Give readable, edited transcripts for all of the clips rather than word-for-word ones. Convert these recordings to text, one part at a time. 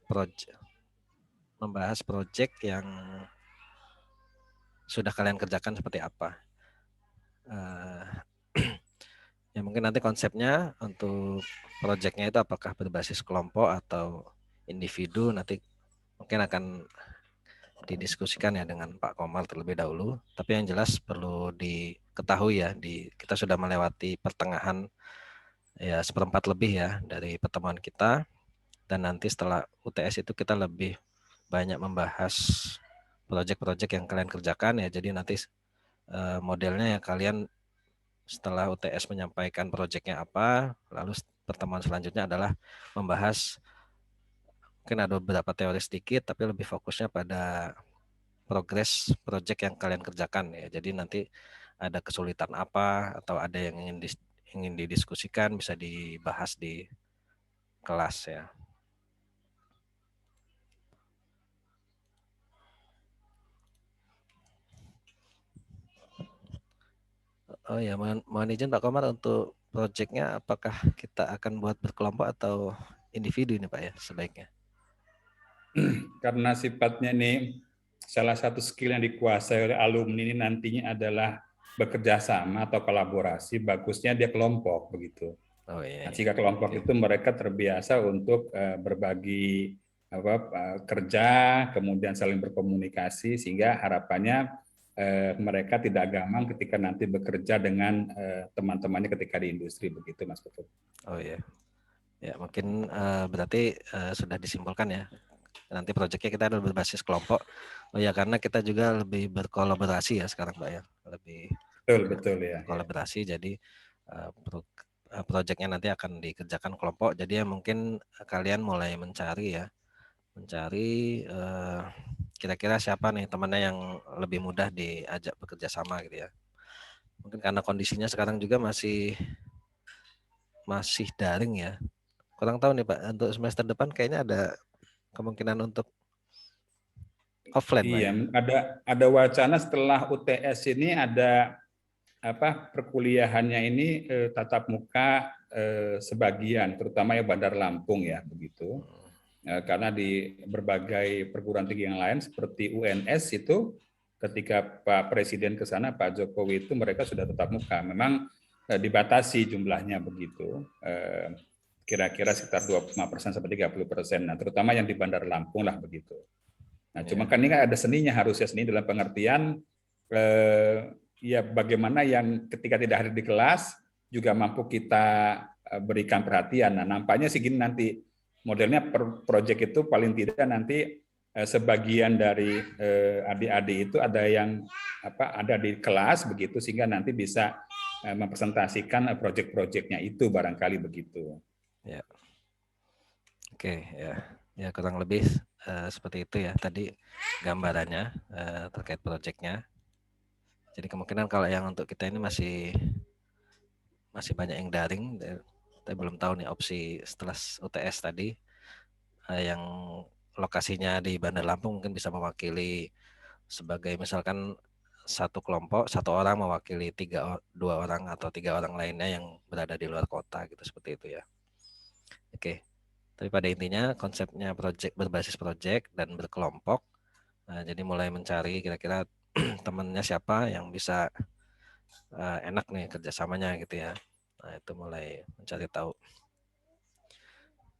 project yang sudah kalian kerjakan seperti apa. Ya mungkin nanti konsepnya untuk projectnya itu apakah berbasis kelompok atau individu, nanti mungkin akan didiskusikan ya dengan Pak Komar terlebih dahulu. Tapi yang jelas perlu diketahui ya, kita sudah melewati pertengahan ya, seperempat lebih ya dari pertemuan kita, dan nanti setelah UTS itu kita lebih banyak membahas proyek-proyek yang kalian kerjakan ya. Jadi nanti modelnya ya, kalian setelah UTS menyampaikan proyeknya apa, lalu pertemuan selanjutnya adalah membahas, mungkin ada beberapa teori sedikit tapi lebih fokusnya pada progres proyek yang kalian kerjakan ya. Jadi nanti ada kesulitan apa atau ada yang ingin didiskusikan bisa dibahas di kelas ya. Oh ya, mohon izin Pak Komar, untuk proyeknya apakah kita akan buat berkelompok atau individu ini Pak ya sebaiknya? Karena sifatnya ini salah satu skill yang dikuasai oleh alumni ini nantinya adalah bekerja sama atau kolaborasi, bagusnya dia kelompok begitu. Oh iya, Nah, iya. jika kelompok Oke. itu mereka terbiasa untuk berbagi kerja, kemudian saling berkomunikasi, sehingga harapannya mereka tidak gamang ketika nanti bekerja dengan teman-temannya ketika di industri begitu, Mas Putut. Oh iya. Ya mungkin berarti sudah disimpulkan ya. Nanti proyeknya kita ada berbasis kelompok. Oh ya, karena kita juga lebih berkolaborasi ya sekarang Pak ya. Lebih Betul ya. kolaborasi, jadi proyeknya nanti akan dikerjakan kelompok. Jadi ya mungkin kalian mulai mencari kira-kira siapa nih temannya yang lebih mudah diajak bekerja sama gitu ya. Mungkin karena kondisinya sekarang juga masih daring ya. Kurang tahu nih Pak, untuk semester depan kayaknya ada kemungkinan untuk offline Pak Iya, ya. ada wacana setelah UTS ini ada perkuliahannya ini tatap muka sebagian, terutama ya Bandar Lampung ya begitu. Karena di berbagai perguruan tinggi yang lain seperti UNS itu ketika Pak Presiden ke sana, Pak Jokowi itu mereka sudah tatap muka. Memang dibatasi jumlahnya begitu. Kira-kira sekitar 25% sampai 30%. Nah, terutama yang di Bandar Lampung lah begitu. Nah, cuma kan ini kan ada seninya, harusnya seni dalam pengertian ya bagaimana yang ketika tidak hadir di kelas juga mampu kita berikan perhatian. Nah, nampaknya sih gini nanti modelnya per project itu paling tidak nanti sebagian dari adik-adik itu ada yang ada di kelas begitu sehingga nanti bisa mempresentasikan project-projectnya itu barangkali begitu. Ya. Oke ya. Ya kurang lebih seperti itu ya tadi gambarannya terkait proyeknya. Jadi kemungkinan kalau yang untuk kita ini masih banyak yang daring. Kita belum tahu nih opsi setelah UTS tadi yang lokasinya di Bandar Lampung mungkin bisa mewakili sebagai misalkan satu kelompok, satu orang mewakili dua orang atau tiga orang lainnya yang berada di luar kota gitu, seperti itu ya. Oke, tapi pada intinya konsepnya berbasis project dan berkelompok. Nah, jadi mulai mencari kira-kira temannya siapa yang bisa enak nih kerjasamanya gitu ya. Nah itu mulai mencari tahu.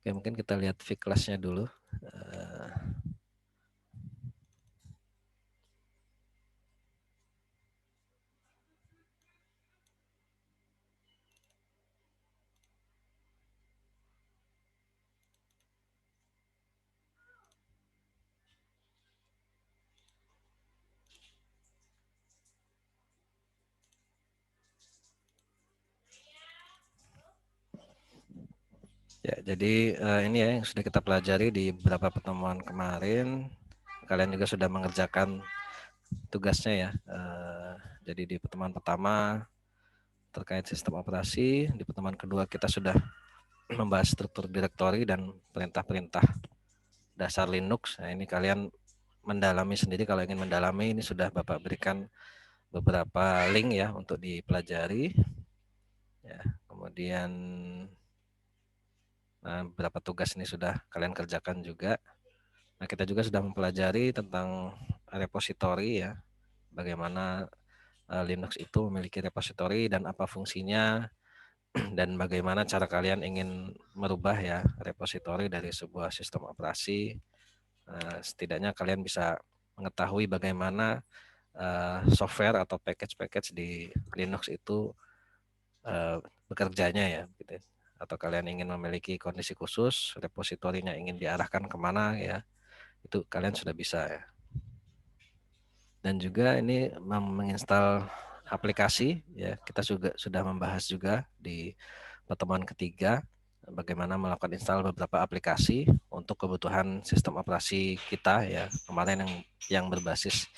Oke, mungkin kita lihat V-kelasnya dulu. Ya, jadi ini ya yang sudah kita pelajari di beberapa pertemuan kemarin. Kalian juga sudah mengerjakan tugasnya ya. Jadi di pertemuan pertama terkait sistem operasi, di pertemuan kedua kita sudah membahas struktur direktori dan perintah-perintah dasar Linux. Nah, ini kalian mendalami sendiri, kalau ingin mendalami ini sudah Bapak berikan beberapa link ya untuk dipelajari. Ya, kemudian beberapa tugas ini sudah kalian kerjakan juga. Nah, kita juga sudah mempelajari tentang repositori ya, bagaimana Linux itu memiliki repositori dan apa fungsinya, dan bagaimana cara kalian ingin merubah ya repositori dari sebuah sistem operasi. Setidaknya kalian bisa mengetahui bagaimana software atau package-package di Linux itu bekerjanya ya, gitu. Atau kalian ingin memiliki kondisi khusus, repositorinya ingin diarahkan kemana ya, itu kalian sudah bisa ya. Dan juga ini menginstal aplikasi ya, kita juga sudah membahas juga di pertemuan ketiga bagaimana melakukan install beberapa aplikasi untuk kebutuhan sistem operasi kita ya, kemarin yang berbasis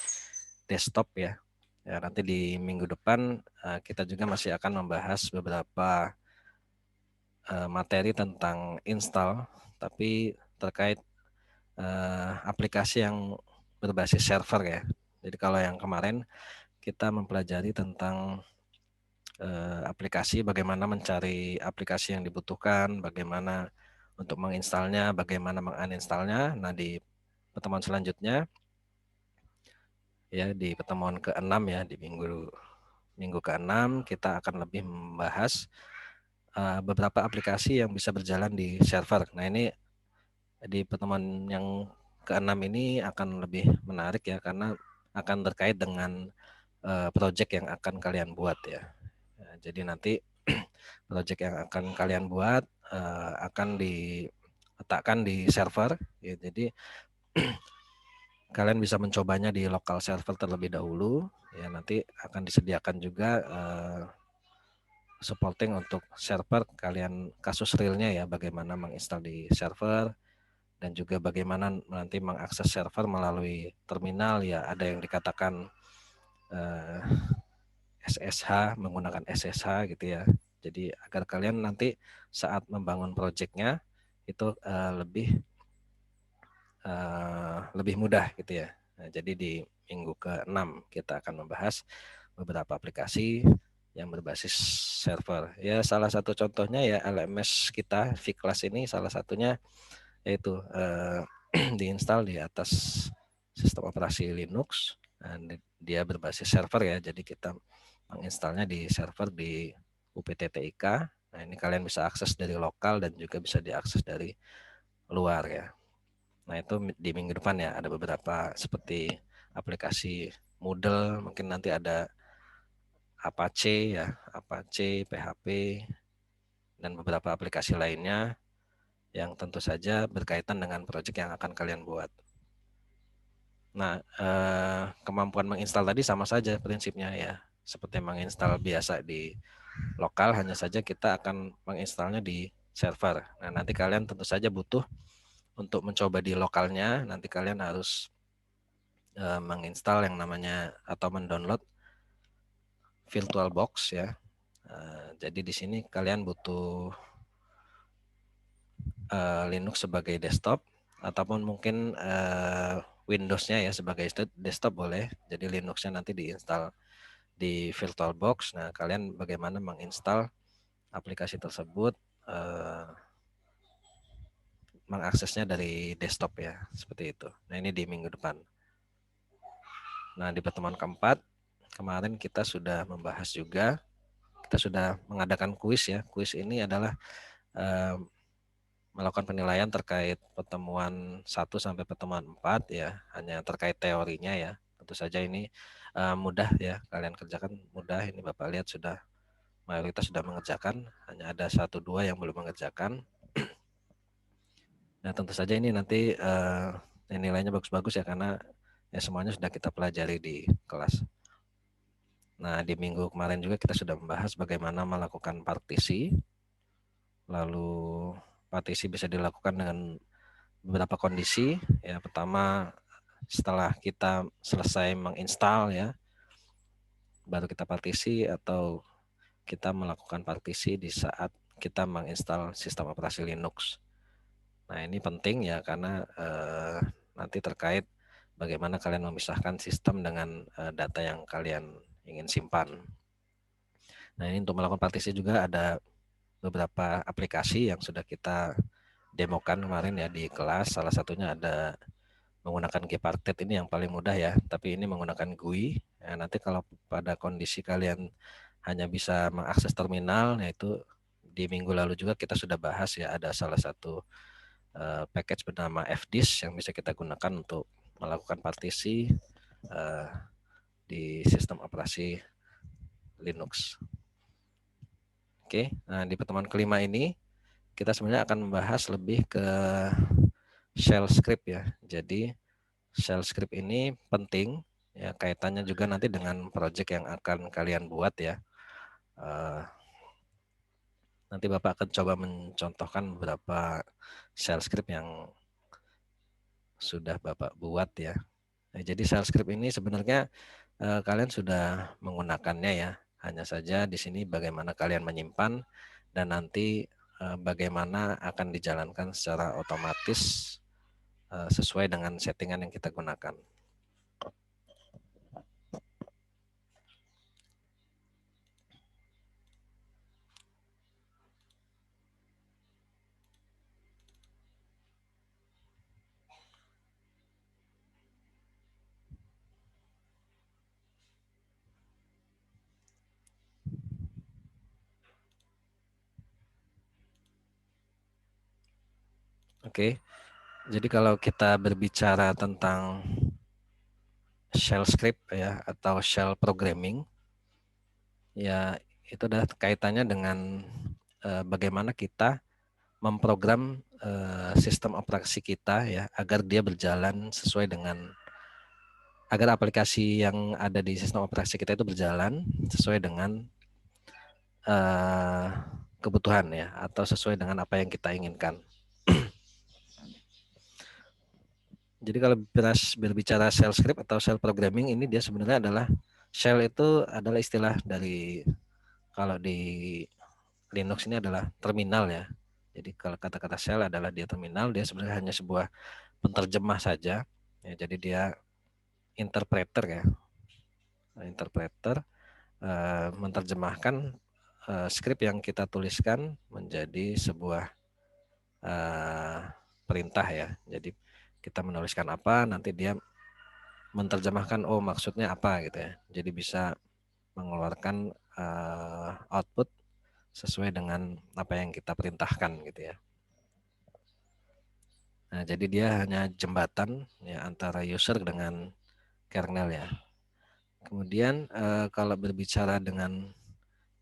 desktop ya. Ya, nanti di minggu depan kita juga masih akan membahas beberapa materi tentang install, tapi terkait aplikasi yang berbasis server ya. Jadi kalau yang kemarin kita mempelajari tentang aplikasi, bagaimana mencari aplikasi yang dibutuhkan, bagaimana untuk menginstalnya, bagaimana menguninstallnya. Nah, di pertemuan selanjutnya ya, di pertemuan ke-6 ya, di minggu ke-6 kita akan lebih membahas beberapa aplikasi yang bisa berjalan di server. Nah, ini di pertemuan yang ke-6 ini akan lebih menarik ya, karena akan terkait dengan project yang akan kalian buat ya. Jadi nanti project yang akan kalian buat akan diletakkan di server ya. Jadi kalian bisa mencobanya di lokal server terlebih dahulu ya, nanti akan disediakan juga supporting untuk server kalian, kasus realnya ya, bagaimana menginstal di server dan juga bagaimana nanti mengakses server melalui terminal ya, ada yang dikatakan SSH, menggunakan SSH gitu ya. Jadi agar kalian nanti saat membangun projectnya itu lebih mudah gitu ya. Nah, jadi di minggu ke-6 kita akan membahas beberapa aplikasi yang berbasis server. Ya, salah satu contohnya ya LMS kita vClass ini, salah satunya yaitu diinstal di atas sistem operasi Linux dan dia berbasis server ya. Jadi kita menginstalnya di server di UPTTIK. Nah, ini kalian bisa akses dari lokal dan juga bisa diakses dari luar ya. Nah, itu di minggu depan ya, ada beberapa seperti aplikasi Moodle, mungkin nanti ada Apache ya, Apache, PHP, dan beberapa aplikasi lainnya yang tentu saja berkaitan dengan proyek yang akan kalian buat. Nah, kemampuan menginstal tadi sama saja prinsipnya ya, seperti menginstal biasa di lokal, hanya saja kita akan menginstalnya di server. Nah, nanti kalian tentu saja butuh untuk mencoba di lokalnya, nanti kalian harus menginstal yang namanya atau mendownload VirtualBox ya. Jadi di sini kalian butuh Linux sebagai desktop ataupun mungkin Windows-nya ya sebagai desktop boleh. Jadi Linux-nya nanti diinstal di VirtualBox. Nah, kalian bagaimana menginstal aplikasi tersebut, mengaksesnya dari desktop ya, seperti itu. Nah, ini di minggu depan. Nah, di pertemuan keempat kemarin kita sudah membahas juga, kita sudah mengadakan kuis ya. Kuis ini adalah melakukan penilaian terkait pertemuan 1 sampai pertemuan 4 ya, hanya terkait teorinya ya. Tentu saja ini mudah ya, kalian kerjakan mudah. Ini Bapak lihat sudah mayoritas sudah mengerjakan, hanya ada 1-2 yang belum mengerjakan. Nah, tentu saja ini nanti nilainya bagus-bagus ya, karena ya semuanya sudah kita pelajari di kelas. Nah, di minggu kemarin juga kita sudah membahas bagaimana melakukan partisi. Lalu partisi bisa dilakukan dengan beberapa kondisi. Ya, pertama setelah kita selesai menginstal ya, baru kita partisi, atau kita melakukan partisi di saat kita menginstal sistem operasi Linux. Nah, ini penting ya, karena nanti terkait bagaimana kalian memisahkan sistem dengan data yang kalian ingin simpan. Nah, ini untuk melakukan partisi juga ada beberapa aplikasi yang sudah kita demokan kemarin ya di kelas. Salah satunya ada menggunakan Gparted ini yang paling mudah ya, tapi ini menggunakan GUI. Ya, nanti kalau pada kondisi kalian hanya bisa mengakses terminal, yaitu di minggu lalu juga kita sudah bahas ya, ada salah satu package bernama fdisk yang bisa kita gunakan untuk melakukan partisi di sistem operasi Linux. Oke, nah di pertemuan kelima ini kita sebenarnya akan membahas lebih ke shell script ya. Jadi shell script ini penting ya, kaitannya juga nanti dengan project yang akan kalian buat ya. Nanti Bapak akan coba mencontohkan beberapa shell script yang sudah Bapak buat ya. Nah, jadi shell script ini sebenarnya kalian sudah menggunakannya ya. Hanya saja di sini bagaimana kalian menyimpan dan nanti bagaimana akan dijalankan secara otomatis sesuai dengan settingan yang kita gunakan. Oke, jadi kalau kita berbicara tentang shell script ya atau shell programming, ya itu adalah kaitannya dengan bagaimana kita memprogram sistem operasi kita ya agar dia berjalan sesuai dengan, agar aplikasi yang ada di sistem operasi kita itu berjalan sesuai dengan kebutuhan ya atau sesuai dengan apa yang kita inginkan. Jadi kalau berbicara shell script atau shell programming ini dia sebenarnya adalah shell itu adalah istilah dari, kalau di Linux ini adalah terminal ya. Jadi kalau kata-kata shell adalah dia terminal, dia sebenarnya hanya sebuah penterjemah saja. Ya, jadi dia interpreter ya. Interpreter menerjemahkan skrip yang kita tuliskan menjadi sebuah perintah ya. Jadi kita menuliskan apa, nanti dia menerjemahkan oh maksudnya apa gitu ya. Jadi bisa mengeluarkan output sesuai dengan apa yang kita perintahkan gitu ya. Nah, jadi dia hanya jembatan ya antara user dengan kernel ya. Kemudian kalau berbicara dengan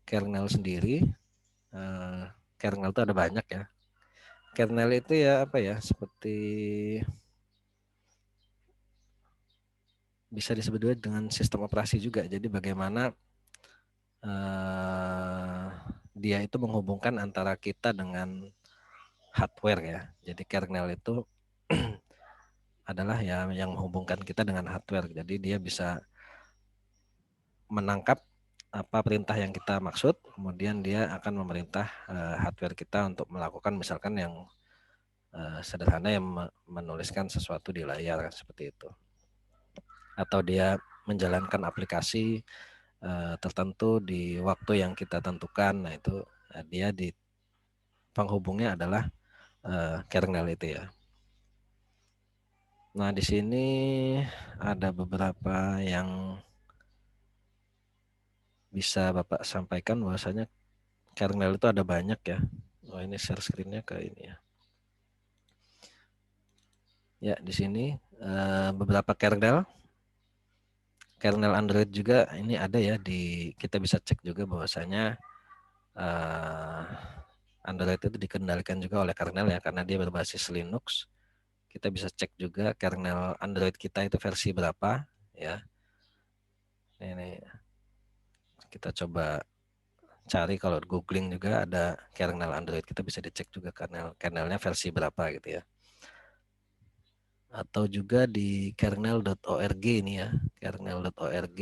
kernel sendiri, kernel itu ada banyak ya. Kernel itu ya apa ya, seperti bisa disebut juga dengan sistem operasi juga. Jadi bagaimana dia itu menghubungkan antara kita dengan hardware ya. Jadi kernel itu adalah ya yang menghubungkan kita dengan hardware. Jadi dia bisa menangkap apa perintah yang kita maksud, kemudian dia akan memerintah hardware kita untuk melakukan misalkan yang sederhana yang menuliskan sesuatu di layar seperti itu. Atau dia menjalankan aplikasi tertentu di waktu yang kita tentukan. Nah itu dia di penghubungnya adalah kernel itu ya. Nah di sini ada beberapa yang bisa Bapak sampaikan, bahwasanya kernel itu ada banyak ya. Oh ini share screen-nya ke ini ya. Ya di sini beberapa kernel Android juga ini ada ya, di kita bisa cek juga bahwasanya Android itu dikendalikan juga oleh kernel ya, karena dia berbasis Linux. Kita bisa cek juga kernel Android kita itu versi berapa ya. Ini kita coba cari, kalau googling juga ada kernel Android, kita bisa dicek juga kernelnya versi berapa gitu ya. Atau juga di kernel.org ini ya, kernel.org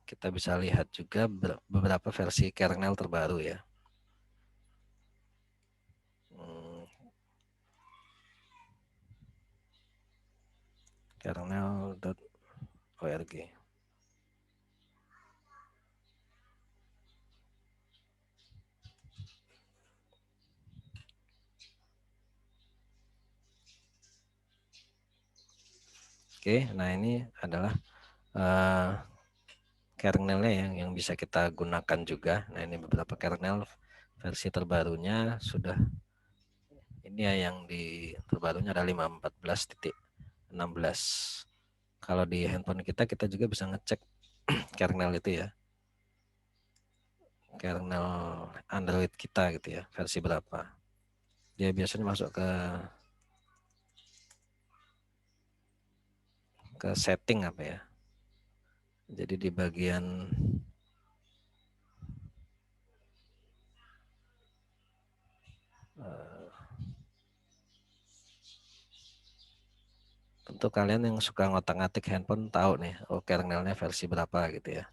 kita bisa lihat juga beberapa versi kernel terbaru ya. Kernel.org. Oke, nah ini adalah kernelnya yang bisa kita gunakan juga. Nah ini beberapa kernel versi terbarunya sudah, ini ya yang di terbarunya ada 5.14.16. Kalau di handphone kita juga bisa ngecek kernel itu ya, kernel Android kita gitu ya, versi berapa. Dia biasanya masuk ke setting apa ya. Jadi di bagian tentu kalian yang suka ngotak-ngatik handphone tahu nih, oh kernelnya versi berapa gitu ya.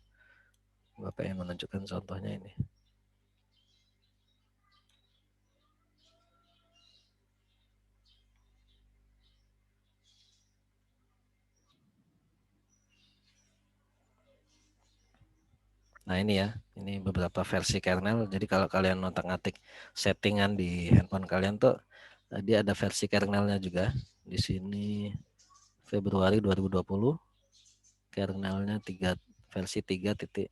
Bapak yang menunjukkan contohnya ini. Nah ini ya, ini beberapa versi kernel. Jadi kalau kalian ngotak-ngatik settingan di handphone kalian tuh, dia ada versi kernelnya juga. Di sini Februari 2020, kernelnya versi 3.18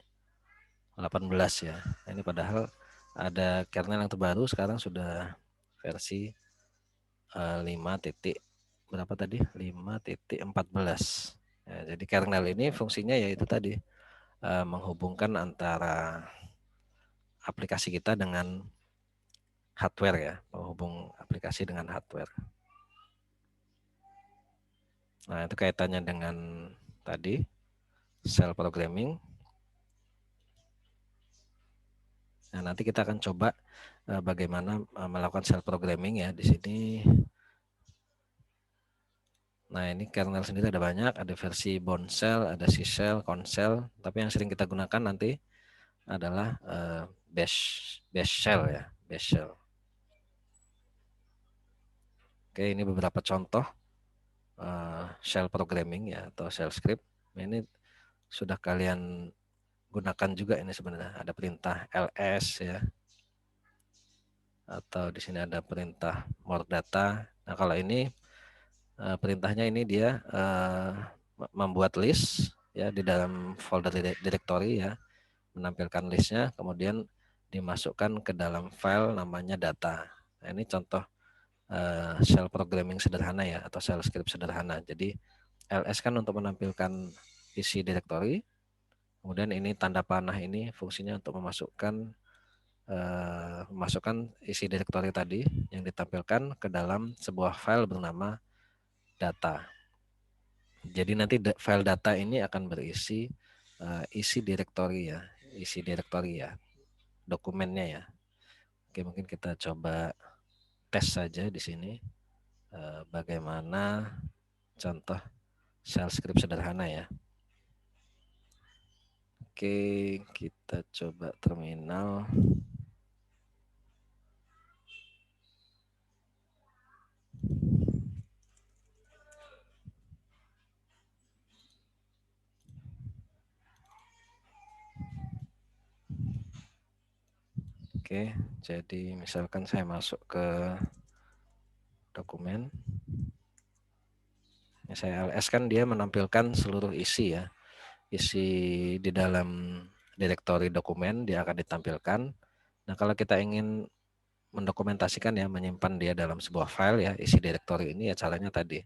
ya. Nah, ini padahal ada kernel yang terbaru sekarang sudah versi 5 titik berapa tadi? 5.14. Ya, jadi kernel ini fungsinya yaitu tadi menghubungkan antara aplikasi kita dengan hardware ya, menghubung aplikasi dengan hardware. Nah, itu kaitannya dengan tadi shell programming. Nah, nanti kita akan coba bagaimana melakukan shell programming ya di sini. Nah, ini kernel sendiri ada banyak, ada versi Bourne shell, ada C shell, Corn shell, tapi yang sering kita gunakan nanti adalah bash shell ya, bash shell. Oke, ini beberapa contoh shell programming ya atau shell script. Ini sudah kalian gunakan juga ini sebenarnya. Ada perintah ls ya, atau di sini ada perintah more data. Nah, kalau ini perintahnya ini dia membuat list ya di dalam folder directory ya, menampilkan listnya, kemudian dimasukkan ke dalam file namanya data. Nah, ini contoh shell programming sederhana ya, atau shell script sederhana. Jadi ls kan untuk menampilkan isi directory, kemudian ini tanda panah ini fungsinya untuk memasukkan isi directory tadi yang ditampilkan ke dalam sebuah file bernama data. Jadi nanti file data ini akan berisi isi directory ya, dokumennya ya. Oke, mungkin kita coba tes saja di sini bagaimana contoh shell script sederhana ya. Oke, kita coba terminal. Oke, jadi misalkan saya masuk ke dokumen. Saya ls kan dia menampilkan seluruh isi ya. Isi di dalam direktori dokumen dia akan ditampilkan. Nah, kalau kita ingin mendokumentasikan ya, menyimpan dia dalam sebuah file ya, isi direktori ini ya caranya tadi.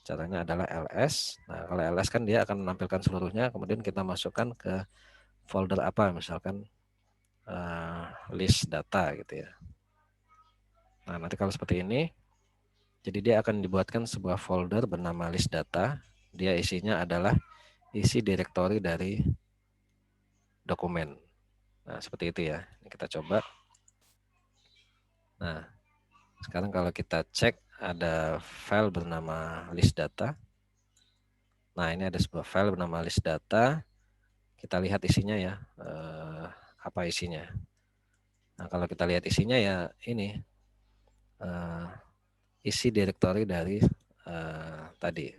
Caranya adalah ls. Nah, kalau ls kan dia akan menampilkan seluruhnya, kemudian kita masukkan ke folder apa, misalkan list data gitu ya. Nah, nanti kalau seperti ini, jadi dia akan dibuatkan sebuah folder bernama list data. Dia isinya adalah isi direktori dari dokumen. Nah, seperti itu ya. Ini kita coba. Nah, sekarang kalau kita cek ada file bernama list data. Nah, ini ada sebuah file bernama list data. Kita lihat isinya ya. Apa isinya? Nah, kalau kita lihat isinya ya ini isi direktori dari tadi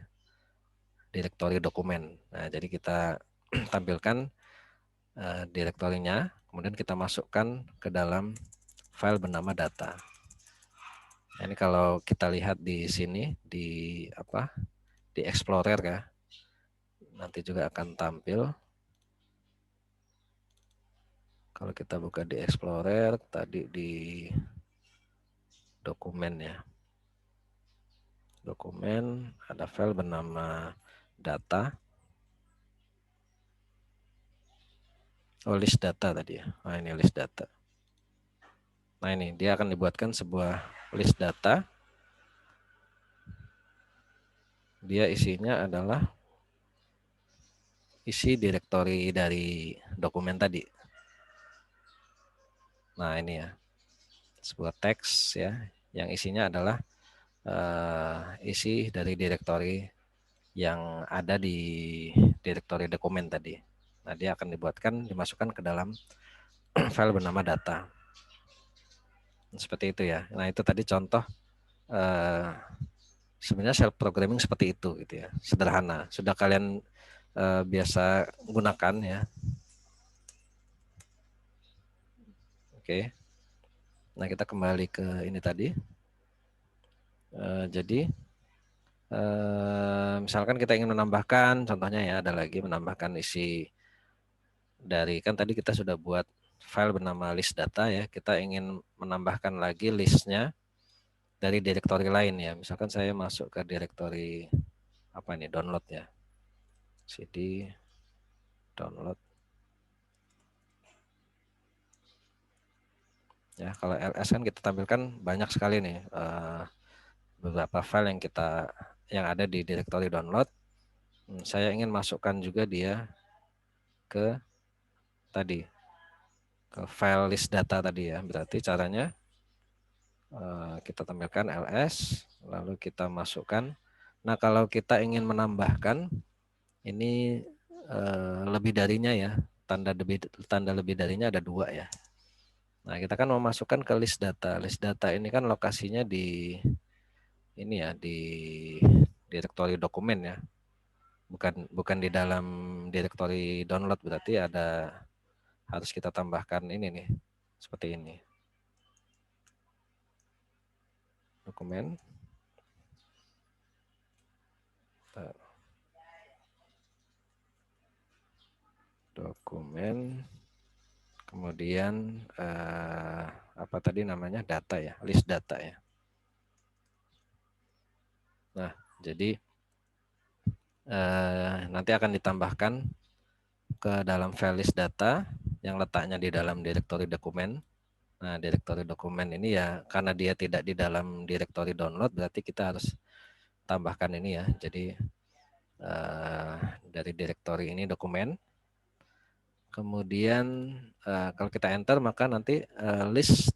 direktori dokumen. Nah, jadi kita tampilkan direktorinya, kemudian kita masukkan ke dalam file bernama data. Nah, ini kalau kita lihat di sini di di Explorer ya. Nanti juga akan tampil. Kalau kita buka di Explorer, tadi di dokumen ya. Dokumen, ada file bernama data. Oh, list data tadi ya. Nah, ini list data. Nah, ini dia akan dibuatkan sebuah list data. Dia isinya adalah isi direktori dari dokumen tadi. Nah, ini ya. Sebuah teks ya yang isinya adalah isi dari direktori yang ada di direktori dokumen tadi. Nah, dia akan dimasukkan ke dalam file bernama data. Seperti itu ya. Nah, itu tadi contoh sebenarnya self programming seperti itu gitu ya. Sederhana. Sudah kalian biasa gunakan ya. Oke. Nah, kita kembali ke ini tadi. Jadi misalkan kita ingin menambahkan, contohnya ya ada lagi menambahkan isi dari, kan tadi kita sudah buat file bernama list data ya, kita ingin menambahkan lagi listnya dari direktori lain ya. Misalkan saya masuk ke direktori apa ini, download ya, cd download ya. Kalau ls kan kita tampilkan banyak sekali nih beberapa file yang ada di direktori download. Saya ingin masukkan juga dia ke tadi, ke file list data tadi ya. Berarti caranya kita tampilkan ls, lalu kita masukkan. Nah, kalau kita ingin menambahkan ini lebih darinya ya, tanda lebih darinya ada 2 ya. Nah, kita kan mau masukkan ke list data. List data ini kan lokasinya di ini ya, di direktori dokumen ya. Bukan di dalam direktori download, berarti harus kita tambahkan ini nih. Seperti ini. Dokumen. Dokumen. Kemudian apa tadi namanya, data ya, list data ya. Nah, jadi nanti akan ditambahkan ke dalam file list data yang letaknya di dalam direktori dokumen. Nah, direktori dokumen ini ya, karena dia tidak di dalam direktori download, berarti kita harus tambahkan ini ya. Jadi dari direktori ini dokumen. Kemudian kalau kita enter, maka nanti list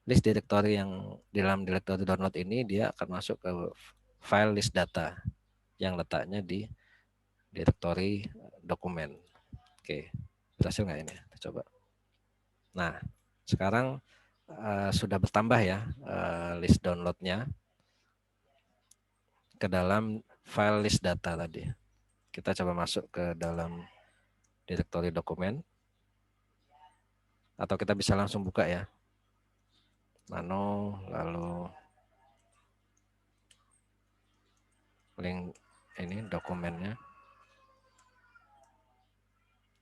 direktori yang di dalam direktori download ini dia akan masuk ke file list data yang letaknya di direktori dokumen. Oke, berhasil nggak ini? Kita coba. Nah, sekarang sudah bertambah ya list downloadnya ke dalam file list data tadi. Kita coba masuk ke dalam direktori dokumen. Atau kita bisa langsung buka ya. Nano, lalu link ini dokumennya.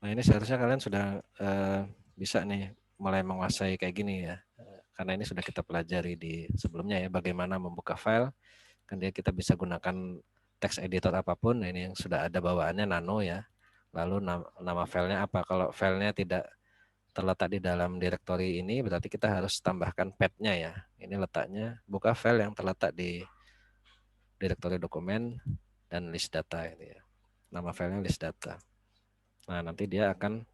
Nah, ini seharusnya kalian sudah bisa nih mulai menguasai kayak gini ya. Karena ini sudah kita pelajari di sebelumnya ya, bagaimana membuka file. Kan kita bisa gunakan text editor apapun. Nah, ini yang sudah ada bawaannya Nano ya. Lalu nama filenya apa? Kalau filenya tidak terletak di dalam direktori ini, berarti kita harus tambahkan path-nya ya. Ini letaknya, buka file yang terletak di direktori dokumen dan list data ini ya. Nama filenya list data. Nah, nanti dia akan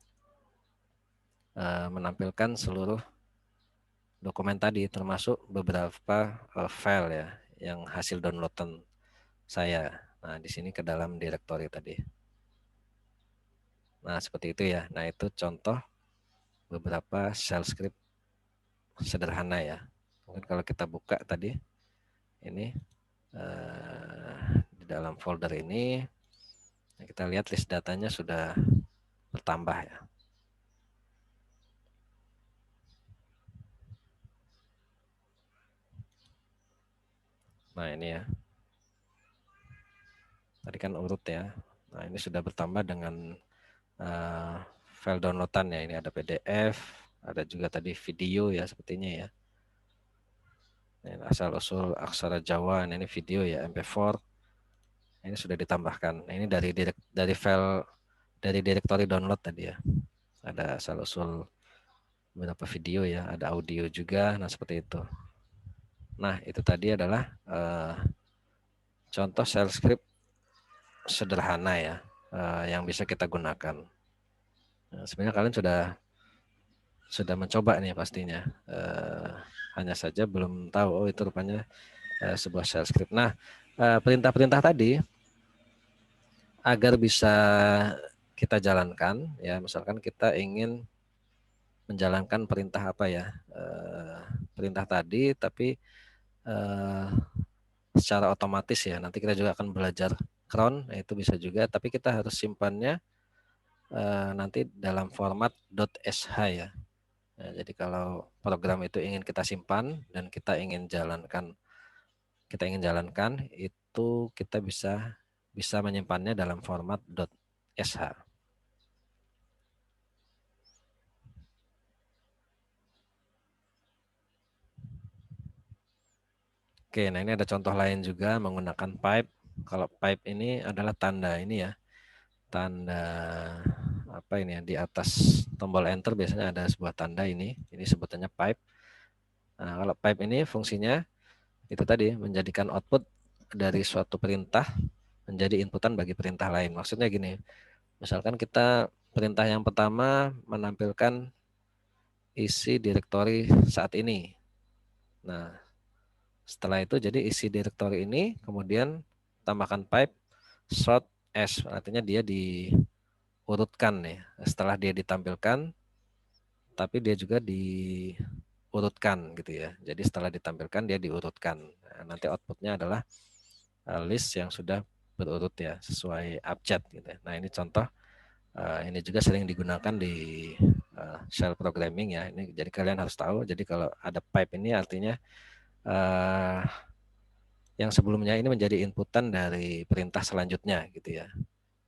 menampilkan seluruh dokumen tadi, termasuk beberapa file ya yang hasil downloadan saya. Nah, di sini ke dalam direktori tadi. Nah, seperti itu ya. Nah, itu contoh beberapa shell script sederhana ya. Mungkin kalau kita buka tadi ini di dalam folder ini, kita lihat list datanya sudah bertambah ya. Nah, ini ya. Tadi kan urut ya. Nah, ini sudah bertambah dengan file downloadan ya. Ini ada PDF, ada juga tadi video ya sepertinya ya. Ini asal usul aksara Jawa, ini video ya MP4. Ini sudah ditambahkan. Nah, ini dari file dari direktori download tadi ya. Ada asal usul beberapa video ya, ada audio juga. Nah, seperti itu. Nah, itu tadi adalah contoh shell script sederhana ya yang bisa kita gunakan. Nah, sebenarnya kalian sudah mencoba nih pastinya. Hanya saja belum tahu oh itu rupanya sebuah shell script. Nah, perintah-perintah tadi agar bisa kita jalankan ya, misalkan kita ingin menjalankan perintah apa ya, perintah tadi tapi secara otomatis ya, nanti kita juga akan belajar cron, itu bisa juga, tapi kita harus simpannya nanti dalam format .sh ya. Nah, jadi kalau program itu ingin kita simpan dan kita ingin jalankan itu kita bisa menyimpannya dalam format .sh. Oke, nah ini ada contoh lain juga menggunakan pipe. Kalau pipe ini adalah tanda ini ya, tanda apa ini ya, di atas tombol enter biasanya ada sebuah tanda ini sebutannya pipe. Nah, kalau pipe ini fungsinya itu tadi menjadikan output dari suatu perintah menjadi inputan bagi perintah lain. Maksudnya gini, misalkan kita perintah yang pertama menampilkan isi direktori saat ini. Nah, setelah itu jadi isi direktori ini kemudian tambahkan pipe sort as, artinya dia diurutkan ya. Setelah dia ditampilkan tapi dia juga diurutkan gitu ya. Jadi setelah ditampilkan dia diurutkan. Nah, nanti outputnya adalah list yang sudah berurut ya sesuai abjad gitu ya. Nah, ini contoh ini juga sering digunakan di shell programming ya. Ini jadi kalian harus tahu. Jadi kalau ada pipe ini artinya yang sebelumnya ini menjadi inputan dari perintah selanjutnya gitu ya.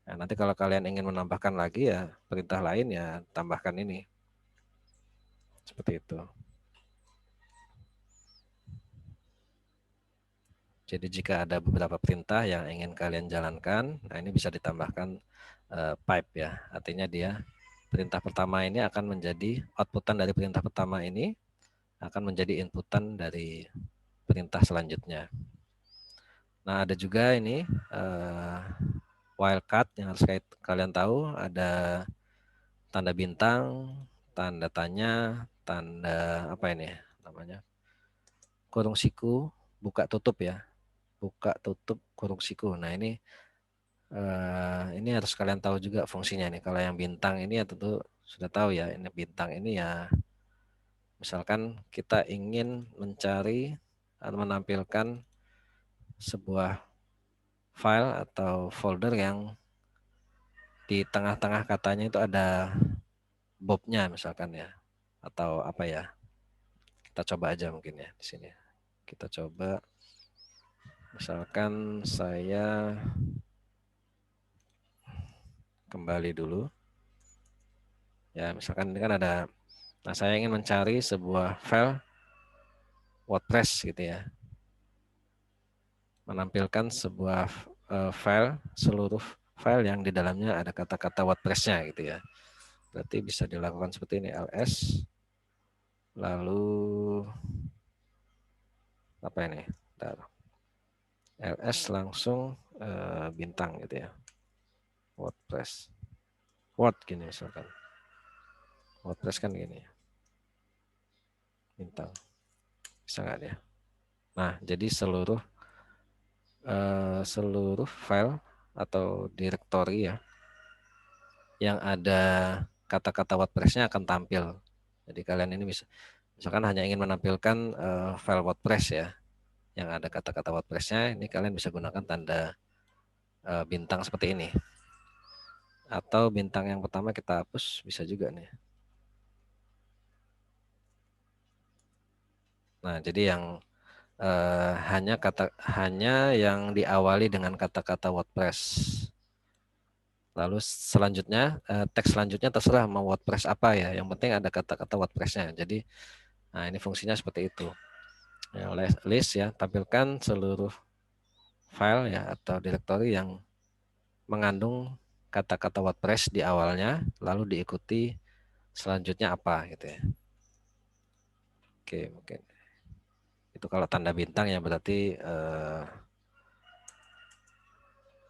Nah, nanti kalau kalian ingin menambahkan lagi ya perintah lain ya tambahkan ini. Seperti itu. Jadi jika ada beberapa perintah yang ingin kalian jalankan, nah ini bisa ditambahkan pipe ya. Artinya dia perintah pertama ini akan menjadi outputan dari perintah pertama ini akan menjadi inputan dari perintah selanjutnya. Nah, ada juga ini wildcard yang harus kalian tahu, ada tanda bintang, tanda tanya, tanda apa ini namanya? Kurung siku, buka tutup ya. Buka tutup kurung siku. Nah, ini harus kalian tahu juga fungsinya nih. Kalau yang bintang ini ya tentu sudah tahu ya. Ini bintang ini ya misalkan kita ingin mencari atau menampilkan sebuah file atau folder yang di tengah-tengah katanya itu ada Bob-nya misalkan ya. Atau apa ya. Kita coba aja mungkin ya di sini. Kita coba misalkan saya kembali dulu. Ya, misalkan ini kan ada, nah saya ingin mencari sebuah file WordPress gitu ya. Menampilkan sebuah file, seluruh file yang di dalamnya ada kata-kata WordPress-nya gitu ya. Berarti bisa dilakukan seperti ini, ls, lalu apa ini? Bentar. ls langsung bintang gitu ya. WordPress. Word gini misalkan. WordPress kan gini. Bintang. Bisa nggak ya? Nah, jadi seluruh file atau directory ya yang ada kata-kata WordPress-nya akan tampil. Jadi kalian ini bisa misalkan hanya ingin menampilkan file WordPress ya yang ada kata-kata WordPress-nya, ini kalian bisa gunakan tanda bintang seperti ini. Atau bintang yang pertama kita hapus bisa juga nih. Nah, jadi yang hanya yang diawali dengan kata-kata WordPress. Lalu selanjutnya teks selanjutnya terserah mau WordPress apa ya. Yang penting ada kata-kata WordPress-nya. Jadi, nah ini fungsinya seperti itu. Ya, list ya, tampilkan seluruh file ya atau directory yang mengandung kata-kata WordPress di awalnya, lalu diikuti selanjutnya apa gitu ya. Oke, mungkin itu kalau tanda bintang ya berarti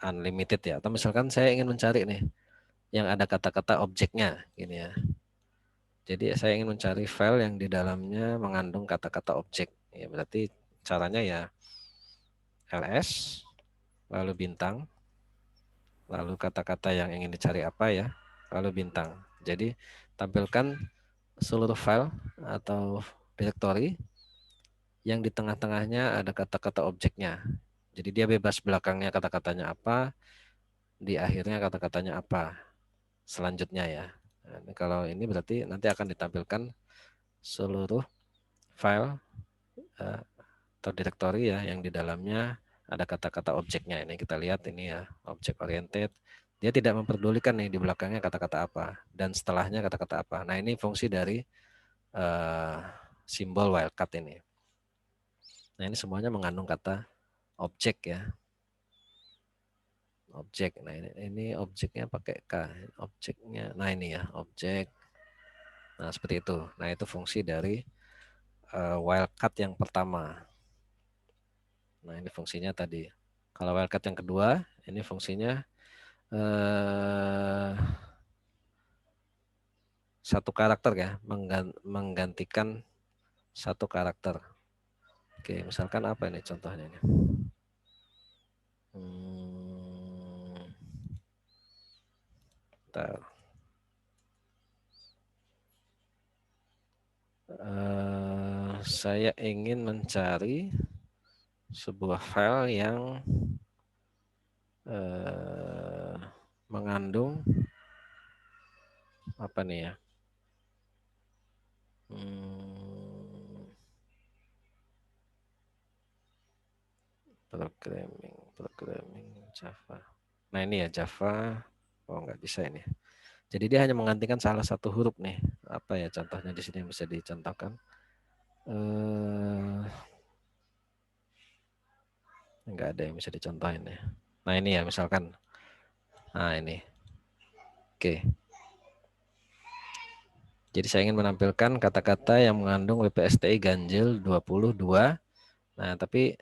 unlimited ya. Atau misalkan saya ingin mencari nih yang ada kata-kata objeknya gini ya. Jadi saya ingin mencari file yang di dalamnya mengandung kata-kata objek. Ya berarti caranya ya ls lalu bintang, lalu kata-kata yang ingin dicari apa ya, lalu bintang. Jadi tampilkan seluruh file atau directory yang di tengah-tengahnya ada kata-kata objeknya. Jadi dia bebas belakangnya kata-katanya apa, di akhirnya kata-katanya apa selanjutnya ya. Nah, kalau ini berarti nanti akan ditampilkan seluruh file atau directory ya yang di dalamnya ada kata-kata objeknya. Ini kita lihat ini ya, object oriented. Dia tidak memperdulikan nih di belakangnya kata-kata apa dan setelahnya kata-kata apa. Nah, ini fungsi dari simbol wildcard ini. Nah, ini semuanya mengandung kata objek ya. Objek. Nah, ini objeknya pakai K. Objeknya. Nah, ini ya, objek. Nah, seperti itu. Nah, itu fungsi dari wildcard yang pertama. Nah, ini fungsinya tadi. Kalau wildcard yang kedua, ini fungsinya satu karakter ya, menggantikan satu karakter. Oke, misalkan apa ini contohnya ini? Saya ingin mencari sebuah file yang mengandung apa nih ya? Programming Java. Nah ini ya Java. Oh nggak bisa ini. Jadi dia hanya menggantikan salah satu huruf nih. Apa ya contohnya di sini yang bisa dicontohkan? Nggak ada yang bisa dicontohin ya. Nah ini ya misalkan. Nah ini. Oke. Jadi saya ingin menampilkan kata-kata yang mengandung WPSTI ganjil 22. Nah tapi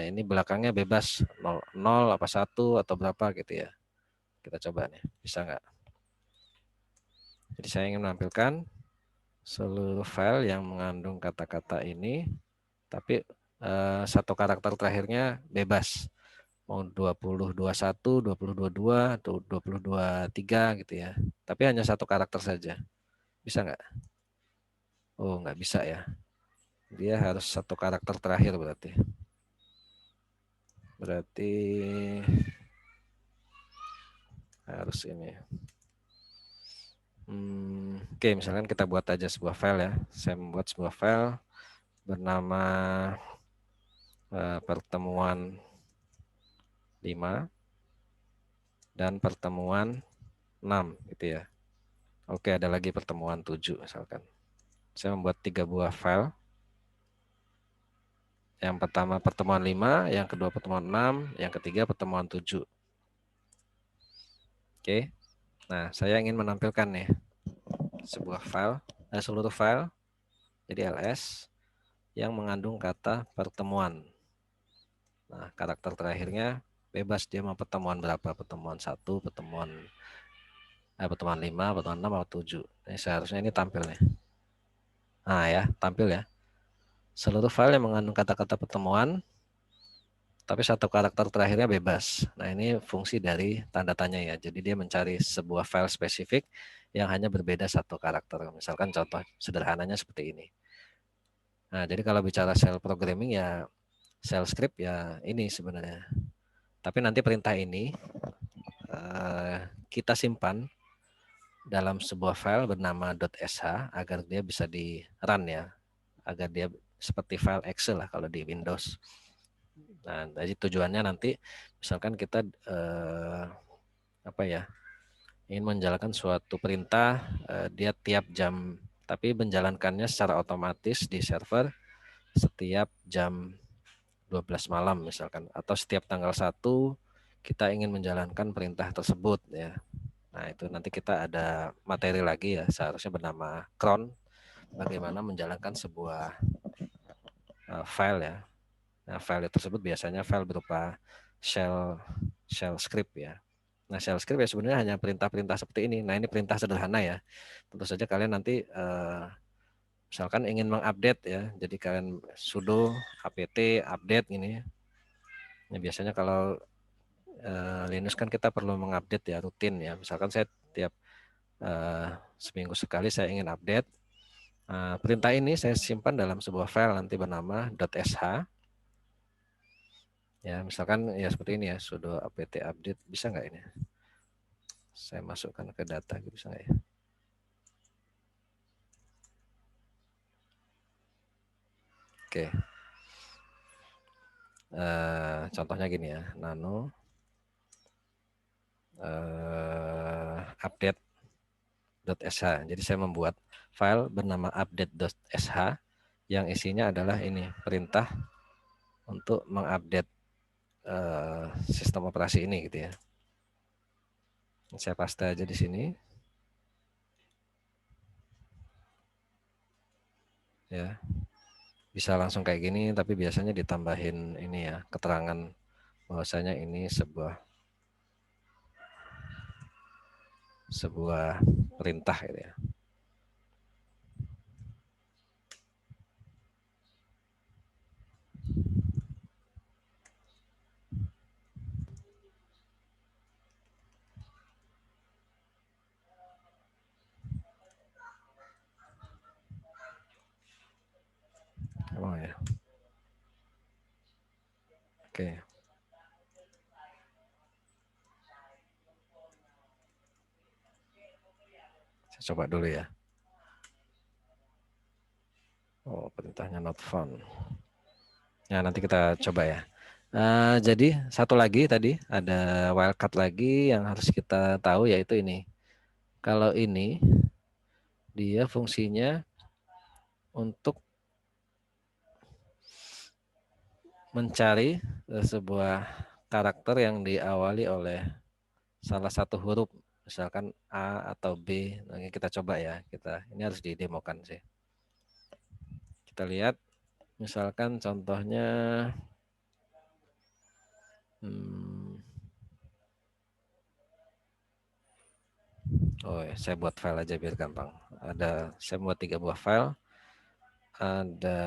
ini belakangnya bebas 0 apa 1 atau berapa gitu ya. Kita coba nih. Bisa nggak? Jadi saya ingin menampilkan seluruh file yang mengandung kata-kata ini. Tapi satu karakter terakhirnya bebas. Mau 2021, 2022, atau 2023 gitu ya. Tapi hanya satu karakter saja. Bisa nggak? Oh, nggak bisa ya. Dia harus satu karakter terakhir berarti. Berarti harus ini. Oke, misalkan kita buat aja sebuah file ya. Saya membuat sebuah file bernama pertemuan 5 dan pertemuan 6 gitu ya. Oke, ada lagi pertemuan 7 misalkan. Saya membuat 3 buah file. Yang pertama pertemuan 5, yang kedua pertemuan 6, yang ketiga pertemuan 7. Oke. Nah, saya ingin menampilkan nih sebuah file, seluruh file jadi ls yang mengandung kata pertemuan. Nah, karakter terakhirnya bebas dia mau pertemuan berapa, pertemuan 1, pertemuan 5, pertemuan 6 atau 7. Ini seharusnya ini tampil nih. Nah, ya, tampil ya. Seluruh file yang mengandung kata-kata pertemuan tapi satu karakter terakhirnya bebas. Nah, ini fungsi dari tanda tanya ya. Jadi dia mencari sebuah file spesifik yang hanya berbeda satu karakter. Misalkan contoh sederhananya seperti ini. Nah, jadi kalau bicara shell programming ya shell script ya ini sebenarnya. Tapi nanti perintah ini kita simpan dalam sebuah file bernama .sh agar dia bisa di run ya. Agar dia seperti file Excel lah kalau di Windows. Nah, jadi tujuannya nanti misalkan kita ingin menjalankan suatu perintah, dia tiap jam, tapi menjalankannya secara otomatis di server setiap jam 12 malam misalkan, atau setiap tanggal 1 kita ingin menjalankan perintah tersebut ya. Nah, itu nanti kita ada materi lagi ya, seharusnya bernama cron, bagaimana menjalankan sebuah file ya. Nah, file tersebut biasanya file berupa shell script ya. Nah, shell script ya sebenarnya hanya perintah-perintah seperti ini. Nah, ini perintah sederhana ya. Tentu saja kalian nanti misalkan ingin mengupdate ya. Jadi kalian sudo apt update ini. Ya, biasanya kalau Linux kan kita perlu mengupdate ya, rutin ya. Misalkan saya tiap seminggu sekali saya ingin update. Perintah ini saya simpan dalam sebuah file nanti bernama .sh. Ya, misalkan ya seperti ini ya, sudo apt update, bisa nggak ini? Saya masukkan ke data, bisa nggak ya? Oke. Contohnya gini ya, nano update.sh. Jadi saya membuat file bernama update.sh yang isinya adalah ini perintah untuk mengupdate sistem operasi ini gitu ya. Saya paste aja di sini. Ya. Bisa langsung kayak gini, tapi biasanya ditambahin ini ya, keterangan bahwasanya ini sebuah perintah gitu ya. Oh ya. Oke. Saya coba dulu ya. Oh, perintahnya not found. Nah, nanti kita coba ya. Jadi satu lagi tadi ada wildcard lagi yang harus kita tahu, yaitu ini. Kalau ini dia fungsinya untuk mencari sebuah karakter yang diawali oleh salah satu huruf, misalkan A atau B. Nah, kita coba ya. Ini harus didemokan sih. Kita lihat, misalkan contohnya saya buat file aja biar gampang. Saya buat 3 buah file. Ada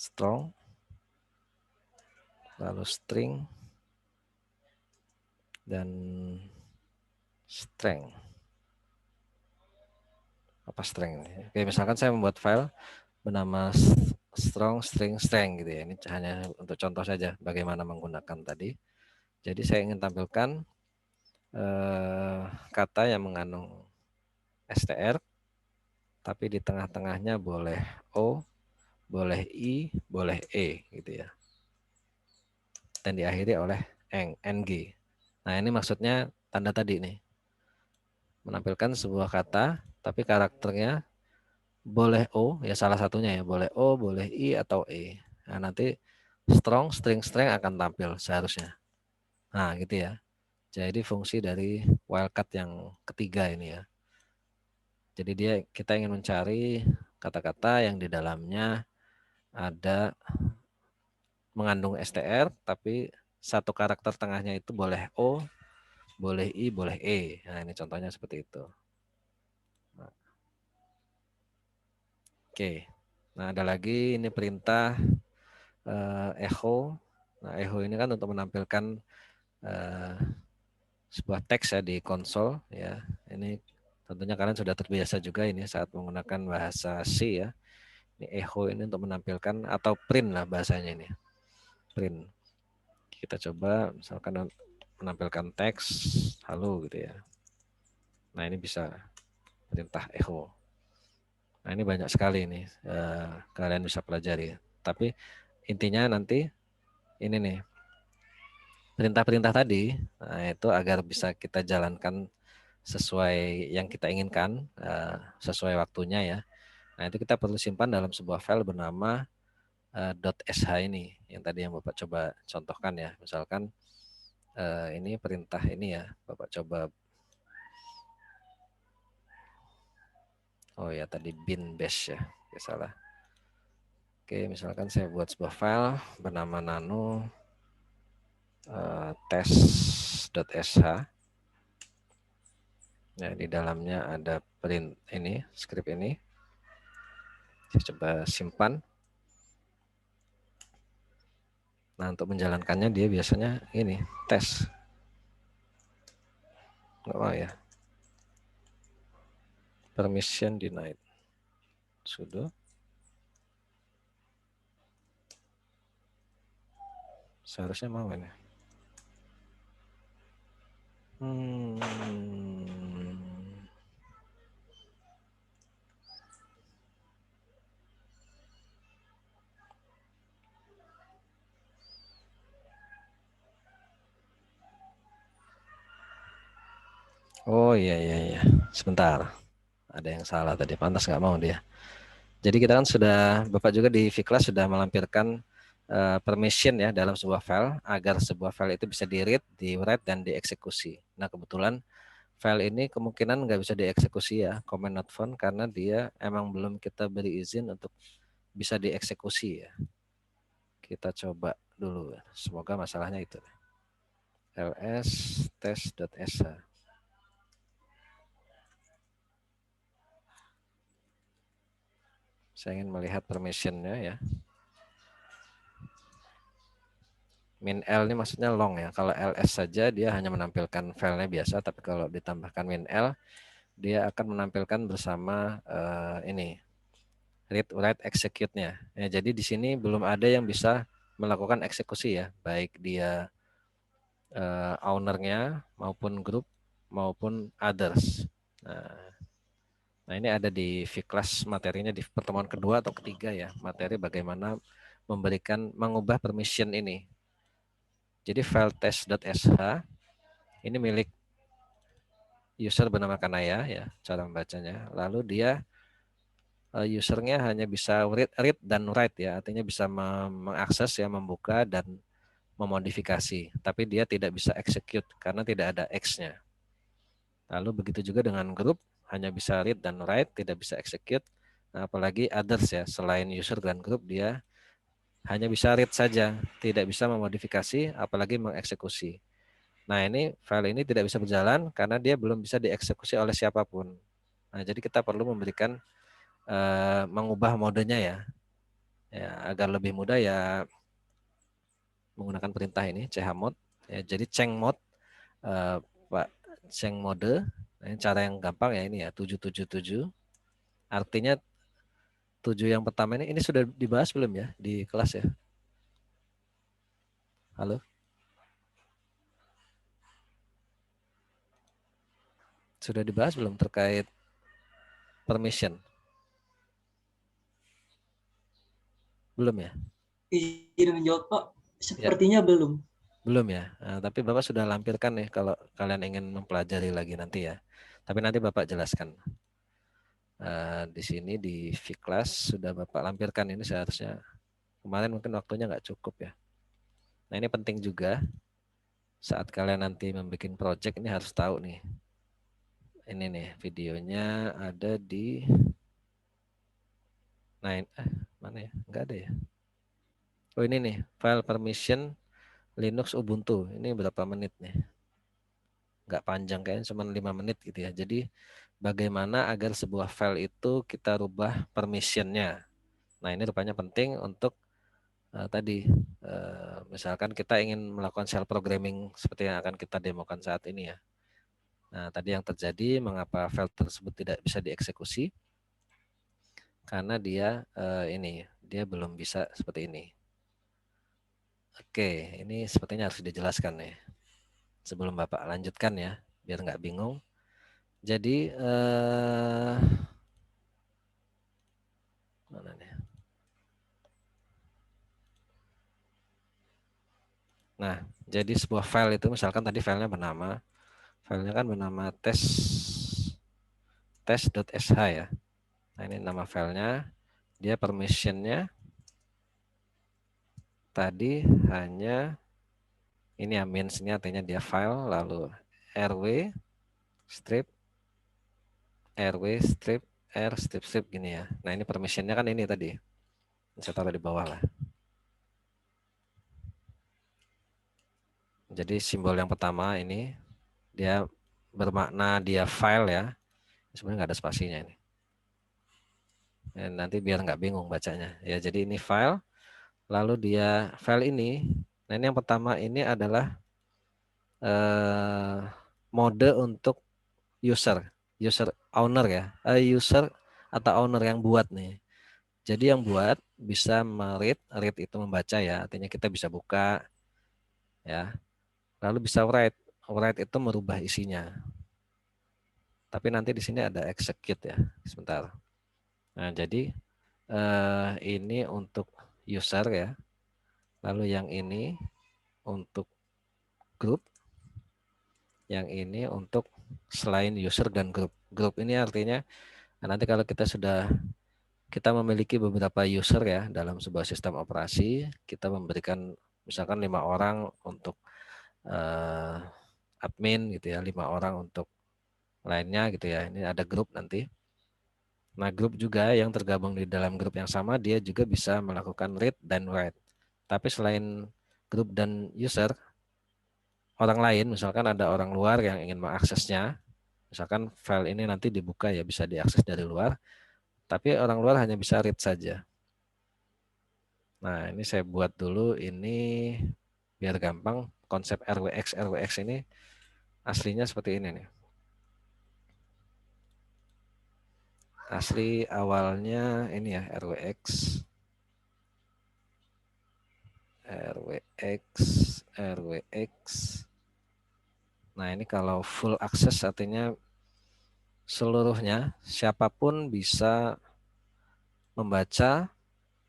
strong, lalu string, dan strength. Apa strength? Oke, misalkan saya membuat file bernama strong string gitu ya. Ini hanya untuk contoh saja bagaimana menggunakan tadi. Jadi saya ingin tampilkan kata yang mengandung str, tapi di tengah-tengahnya boleh o, boleh i, boleh e gitu ya. Dan diakhiri oleh ng. Nah, ini maksudnya tanda tadi nih. Menampilkan sebuah kata, tapi karakternya boleh O, ya salah satunya ya, boleh O, boleh I, atau E. Nah, nanti strong, string akan tampil seharusnya. Nah, gitu ya. Jadi fungsi dari wildcard yang ketiga ini ya. Jadi kita ingin mencari kata-kata yang di dalamnya ada mengandung str, tapi satu karakter tengahnya itu boleh O, boleh I, boleh E. Nah, ini contohnya seperti itu. Oke. Nah, ada lagi ini perintah echo. Nah, echo ini kan untuk menampilkan sebuah teks ya di konsol ya. Ini tentunya kalian sudah terbiasa juga ini saat menggunakan bahasa C ya. Ini echo ini untuk menampilkan atau print lah bahasanya ini. Print. Kita coba misalkan menampilkan teks halo gitu ya. Nah ini bisa perintah echo. Nah ini banyak sekali nih kalian bisa pelajari. Tapi intinya nanti ini nih perintah-perintah tadi, nah itu agar bisa kita jalankan sesuai yang kita inginkan, sesuai waktunya ya. Nah itu kita perlu simpan dalam sebuah file bernama .sh ini, yang tadi yang Bapak coba contohkan ya. Misalkan ini perintah ini ya, Bapak coba. Oh ya tadi bin bash ya, ya salah. Oke, misalkan saya buat sebuah file bernama nano test.sh. Ya, di dalamnya ada print ini, script ini. Saya coba simpan. Nah, untuk menjalankannya dia biasanya ini, tes. Nggak mau ya. Permission denied. Sudah. Seharusnya mau ini. Oh iya iya iya. Sebentar. Ada yang salah tadi. Pantas nggak mau dia. Jadi kita kan sudah, Bapak juga di V-Class sudah melampirkan permission ya dalam sebuah file agar sebuah file itu bisa di-read, di-write, dan dieksekusi. Nah kebetulan file ini kemungkinan nggak bisa dieksekusi ya, command not found, karena dia emang belum kita beri izin untuk bisa dieksekusi ya. Kita coba dulu, semoga masalahnya itu. ls test.sh. Saya ingin melihat permissionnya ya. Min L ini maksudnya long ya. Kalau ls saja dia hanya menampilkan filenya biasa, tapi kalau ditambahkan min L dia akan menampilkan bersama ini read, write, execute-nya. Ya, jadi di sini belum ada yang bisa melakukan eksekusi ya, baik dia owner-nya maupun grup maupun others. Nah ini ada di V-Class materinya di pertemuan kedua atau ketiga ya, materi bagaimana mengubah permission ini. Jadi file test.sh ini milik user bernama Kanaya ya, cara membacanya. Lalu dia usernya hanya bisa read dan write ya, artinya bisa mengakses ya, membuka dan memodifikasi, tapi dia tidak bisa execute karena tidak ada X-nya. Lalu begitu juga dengan grup, hanya bisa read dan write, tidak bisa execute. Nah, apalagi others ya, selain user dan grup dia hanya bisa read saja, tidak bisa memodifikasi, apalagi mengeksekusi. Nah ini file ini tidak bisa berjalan karena dia belum bisa dieksekusi oleh siapapun. Nah jadi kita perlu memberikan mengubah modenya ya, agar lebih mudah ya menggunakan perintah ini chmod. Ya, jadi chmod Pak cheng mode. Nah, ini cara yang gampang ya ini ya 777. Artinya 7 yang pertama ini sudah dibahas belum ya di kelas ya? Halo? Sudah dibahas belum terkait permission? Belum ya? Izin menjawab Pak, sepertinya ya. Belum. Belum ya? Nah, tapi Bapak sudah lampirkan nih kalau kalian ingin mempelajari lagi nanti ya. Tapi nanti Bapak jelaskan. Di sini di V-Class sudah Bapak lampirkan ini seharusnya. Kemarin mungkin waktunya nggak cukup ya. Nah ini penting juga saat kalian nanti membuat project ini harus tahu nih. Ini nih videonya ada di mana ya? Nggak ada ya. Oh ini nih file permission Linux Ubuntu. Ini berapa menit nih? Nggak panjang kayaknya cuma 5 menit gitu ya. Jadi bagaimana agar sebuah file itu kita rubah permissionnya. Nah ini rupanya penting untuk tadi misalkan kita ingin melakukan shell programming seperti yang akan kita demokan saat ini ya. Nah tadi yang terjadi mengapa file tersebut tidak bisa dieksekusi karena dia dia belum bisa seperti ini. Oke, ini sepertinya harus dijelaskan nih. Sebelum Bapak lanjutkan ya, biar nggak bingung. Jadi, mana nih? Nah, jadi sebuah file itu misalkan tadi filenya kan bernama tes.sh ya. Nah, ini nama filenya, dia permissionnya tadi hanya ini ya, means-nya artinya dia file, lalu rw strip r strip gini ya. Nah, ini permissionnya kan ini tadi. Saya taruh di bawah lah. Jadi simbol yang pertama ini dia bermakna dia file ya. Sebenarnya nggak ada spasinya ini. Dan nanti biar nggak bingung bacanya. Ya, jadi ini file. Lalu dia file ini. Nah, ini yang pertama ini adalah mode untuk user owner ya. User atau owner yang buat nih. Jadi yang buat bisa read itu membaca ya. Artinya kita bisa buka ya. Lalu bisa write itu merubah isinya. Tapi nanti di sini ada execute ya. Sebentar. Nah, jadi ini untuk user ya. Lalu yang ini untuk grup. Yang ini untuk selain user dan grup. Grup ini artinya nanti kalau kita memiliki beberapa user ya dalam sebuah sistem operasi, kita memberikan misalkan 5 orang untuk admin gitu ya, 5 orang untuk lainnya gitu ya. Ini ada grup nanti. Nah, grup juga yang tergabung di dalam grup yang sama, dia juga bisa melakukan read dan write. Tapi selain grup dan user, orang lain, misalkan ada orang luar yang ingin mengaksesnya, misalkan file ini nanti dibuka ya, bisa diakses dari luar, tapi orang luar hanya bisa read saja. Nah, ini saya buat dulu ini biar gampang. Konsep RWX ini aslinya seperti ini nih. Asli awalnya ini ya RWX. Nah, ini kalau full access artinya seluruhnya siapapun bisa membaca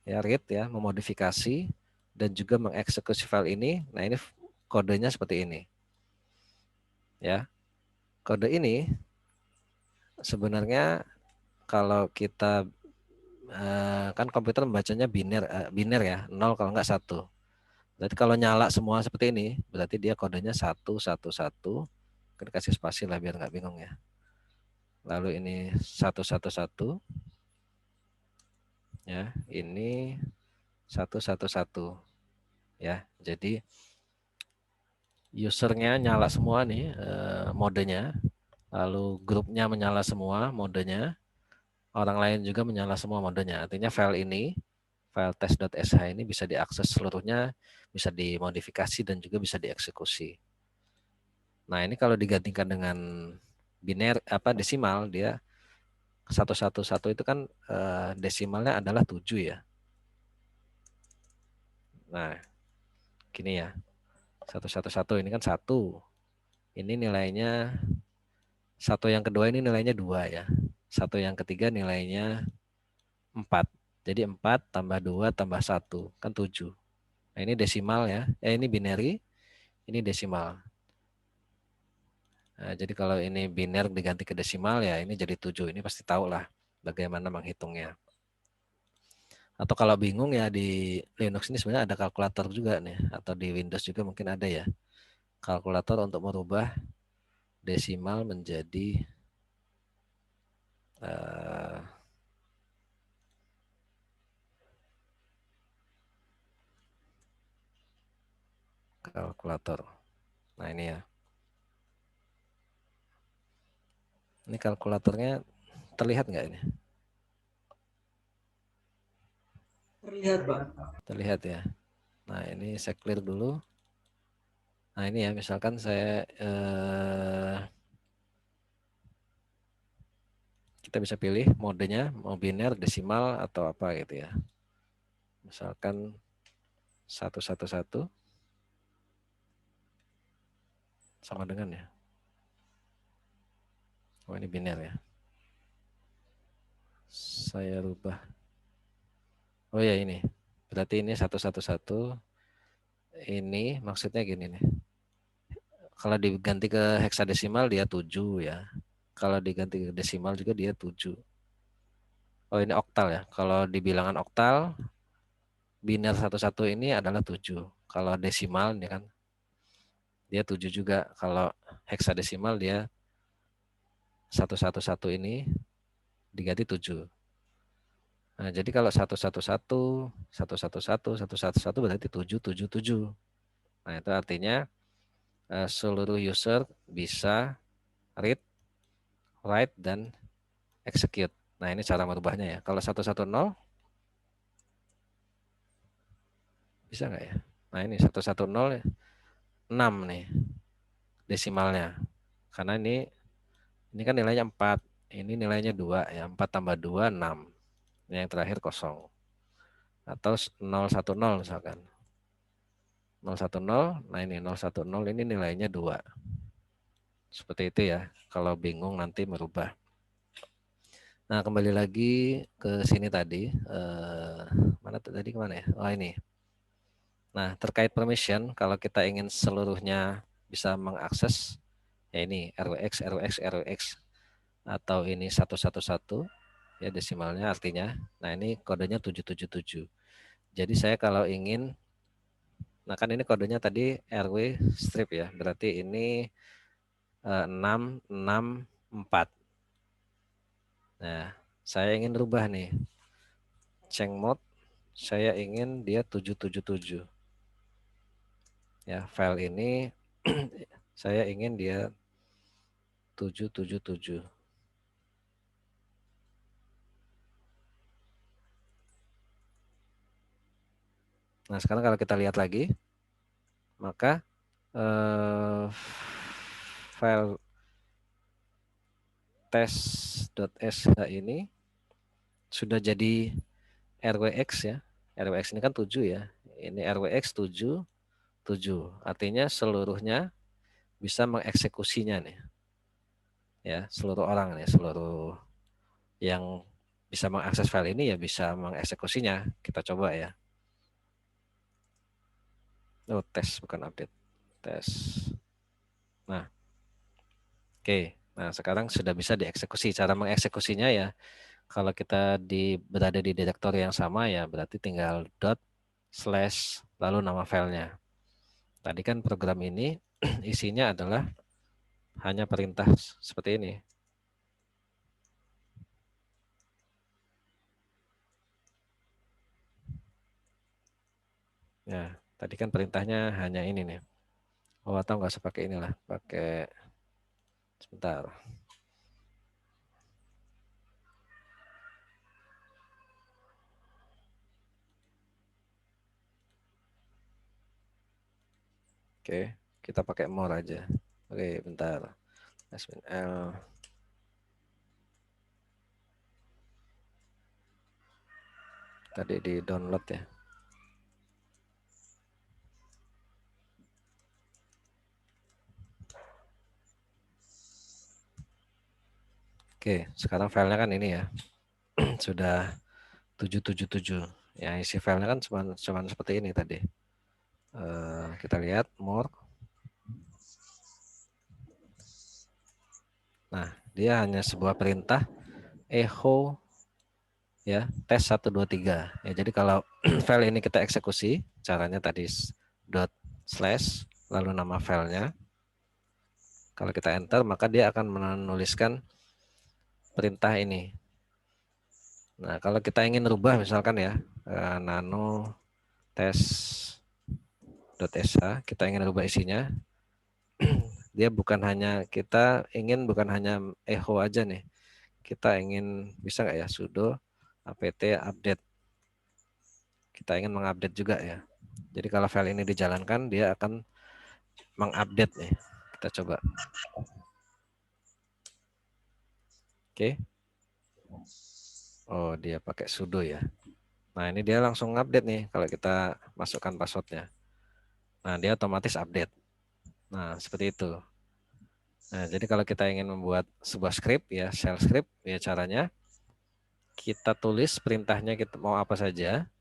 ya, read ya, memodifikasi dan juga mengeksekusi file ini. Nah, ini kodenya seperti ini. Ya. Kode ini sebenarnya kalau kita kan komputer membacanya biner ya, 0 kalau enggak 1. Berarti kalau nyala semua seperti ini, berarti dia kodenya 111. Kita kasih spasi lah biar nggak bingung ya. Lalu ini 111 ya, ini 111 ya. Jadi usernya nyala semua nih modenya, lalu grupnya menyala semua modenya, orang lain juga menyala semua modenya. Artinya file tes.sh ini bisa diakses seluruhnya, bisa dimodifikasi dan juga bisa dieksekusi. Nah, ini kalau digantikan dengan desimal, dia 111 itu kan desimalnya adalah 7 ya. Nah, gini ya. 111 ini kan 1. Ini nilainya 1 yang kedua ini nilainya 2 ya. 1 yang ketiga nilainya 4. Jadi 4 tambah 2 tambah 1 kan 7. Nah, ini desimal ya. Ini binary, ini desimal. Nah, jadi kalau ini biner diganti ke desimal ya ini jadi 7. Ini pasti tahu lah bagaimana menghitungnya. Atau kalau bingung ya di Linux ini sebenarnya ada kalkulator juga nih. Atau di Windows juga mungkin ada ya. Kalkulator untuk merubah desimal menjadi kalkulator. Nah, ini ya. Ini kalkulatornya terlihat nggak ini? Terlihat, Pak. Terlihat ya. Nah, ini saya clear dulu. Nah, ini ya, misalkan saya kita bisa pilih modenya, mau biner, desimal, atau apa gitu ya. Misalkan 111 sama dengan ya. Oh ini biner ya. Saya rubah. Oh ya ini. Berarti ini 111. Ini maksudnya gini nih. Kalau diganti ke heksadesimal dia 7 ya. Kalau diganti ke desimal juga dia 7. Oh ini oktal ya. Kalau di bilangan oktal, biner 11 ini adalah 7. Kalau desimal ini kan dia 7 juga. Kalau heksadesimal dia 111 ini diganti 7. Nah, jadi kalau 111, 111, 111 berarti 777. Nah, itu artinya seluruh user bisa read, write, dan execute. Nah, ini cara merubahnya ya. Kalau 110, bisa nggak ya? Nah, ini 110, 6 nih desimalnya. Karena ini kan nilainya 4. Ini nilainya 2 ya. 4 tambah 2, 6. Ini yang terakhir kosong. Atau 010 misalkan. 010, nah ini 010 ini nilainya 2. Seperti itu ya, kalau bingung nanti merubah. Nah, kembali lagi ke sini tadi. Mana tadi kemana ya? Oh ini. Nah, terkait permission, kalau kita ingin seluruhnya bisa mengakses, ya ini RWX, RWX, RWX, atau ini 111, ya desimalnya artinya. Nah, ini kodenya 777. Jadi saya kalau ingin, nah kan ini kodenya tadi RW strip ya, berarti ini 664. Nah, saya ingin rubah nih. Change mode, saya ingin dia 777. Ya, file ini saya ingin dia 777. Nah, sekarang kalau kita lihat lagi, maka file test.sh ini sudah jadi RWX ya. RWX ini kan 7 ya. Ini RWX 7, 7. Artinya seluruhnya bisa mengeksekusinya nih. Ya, seluruh orang nih, seluruh yang bisa mengakses file ini ya bisa mengeksekusinya. Kita coba ya. Oh, tes bukan update. Tes. Nah, oke. Nah, sekarang sudah bisa dieksekusi. Cara mengeksekusinya ya, kalau kita berada di direktori yang sama ya, berarti tinggal dot slash lalu nama filenya. Tadi kan program ini isinya adalah hanya perintah seperti ini. Ya, tadi kan perintahnya hanya ini nih. Oh, atau nggak usah pakai inilah, pakai sebentar. Oke, kita pakai more aja. Oke, bentar. SNL. Tadi di download ya. Oke, sekarang filenya kan ini ya. Sudah 777. Ya, isi filenya kan cuma seperti ini tadi. Kita lihat more. Nah, dia hanya sebuah perintah echo ya, tes 123. Ya, jadi kalau file ini kita eksekusi, caranya tadi dot slash lalu nama filenya. Kalau kita enter, maka dia akan menuliskan perintah ini. Nah, kalau kita ingin rubah misalkan ya, nano tes.sh, kita ingin rubah isinya, dia bukan hanya, kita ingin bukan hanya echo aja nih, kita ingin, bisa nggak ya, sudo apt update. Kita ingin mengupdate juga ya. Jadi kalau file ini dijalankan, dia akan mengupdate nih. Kita coba. Oke. Oh, dia pakai sudo ya. Nah, ini dia langsung update nih kalau kita masukkan passwordnya. Nah, dia otomatis update. Nah, seperti itu. Nah, jadi kalau kita ingin membuat sebuah script ya, shell script, ya caranya kita tulis perintahnya kita mau apa saja,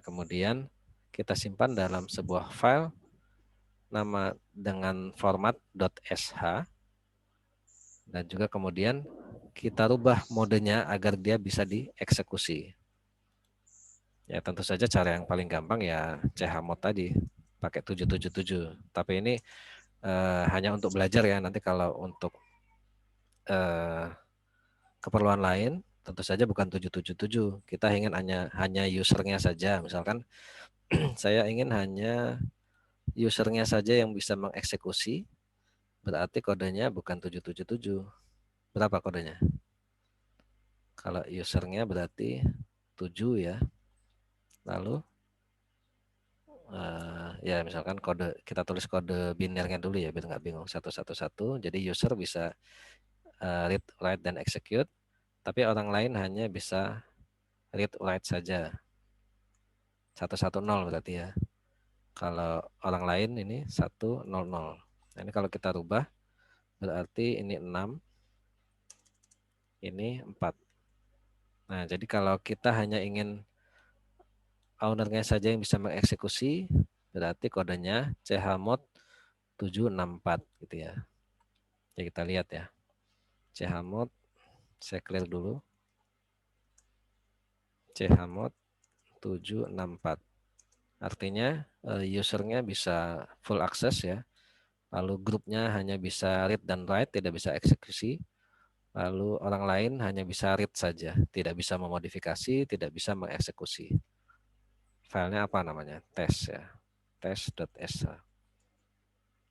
kemudian kita simpan dalam sebuah file nama dengan format .sh, dan juga kemudian kita rubah modenya agar dia bisa dieksekusi. Ya tentu saja cara yang paling gampang ya chmod tadi, pakai 777. Tapi ini hanya untuk belajar ya, nanti kalau untuk keperluan lain tentu saja bukan 777. Kita ingin hanya usernya saja. Misalkan saya ingin hanya usernya saja yang bisa mengeksekusi, berarti kodenya bukan 777. Berapa kodenya? Kalau usernya berarti 7 ya. Lalu ya misalkan kita tulis kode binarnya dulu ya biar nggak bingung 111. Jadi user bisa read, write, dan execute. Tapi orang lain hanya bisa read, write saja. 110 berarti ya. Kalau orang lain ini 100. Nah, ini kalau kita rubah berarti ini 6, ini 4. Nah, jadi kalau kita hanya ingin ownernya saja yang bisa mengeksekusi, berarti kodenya chmod 764 gitu ya. Ya kita lihat ya. Chmod, saya clear dulu. Chmod 764. Artinya usernya bisa full access ya. Lalu grupnya hanya bisa read dan write, tidak bisa eksekusi. Lalu orang lain hanya bisa read saja, tidak bisa memodifikasi, tidak bisa mengeksekusi. Filenya apa namanya? Test ya. Test.sh.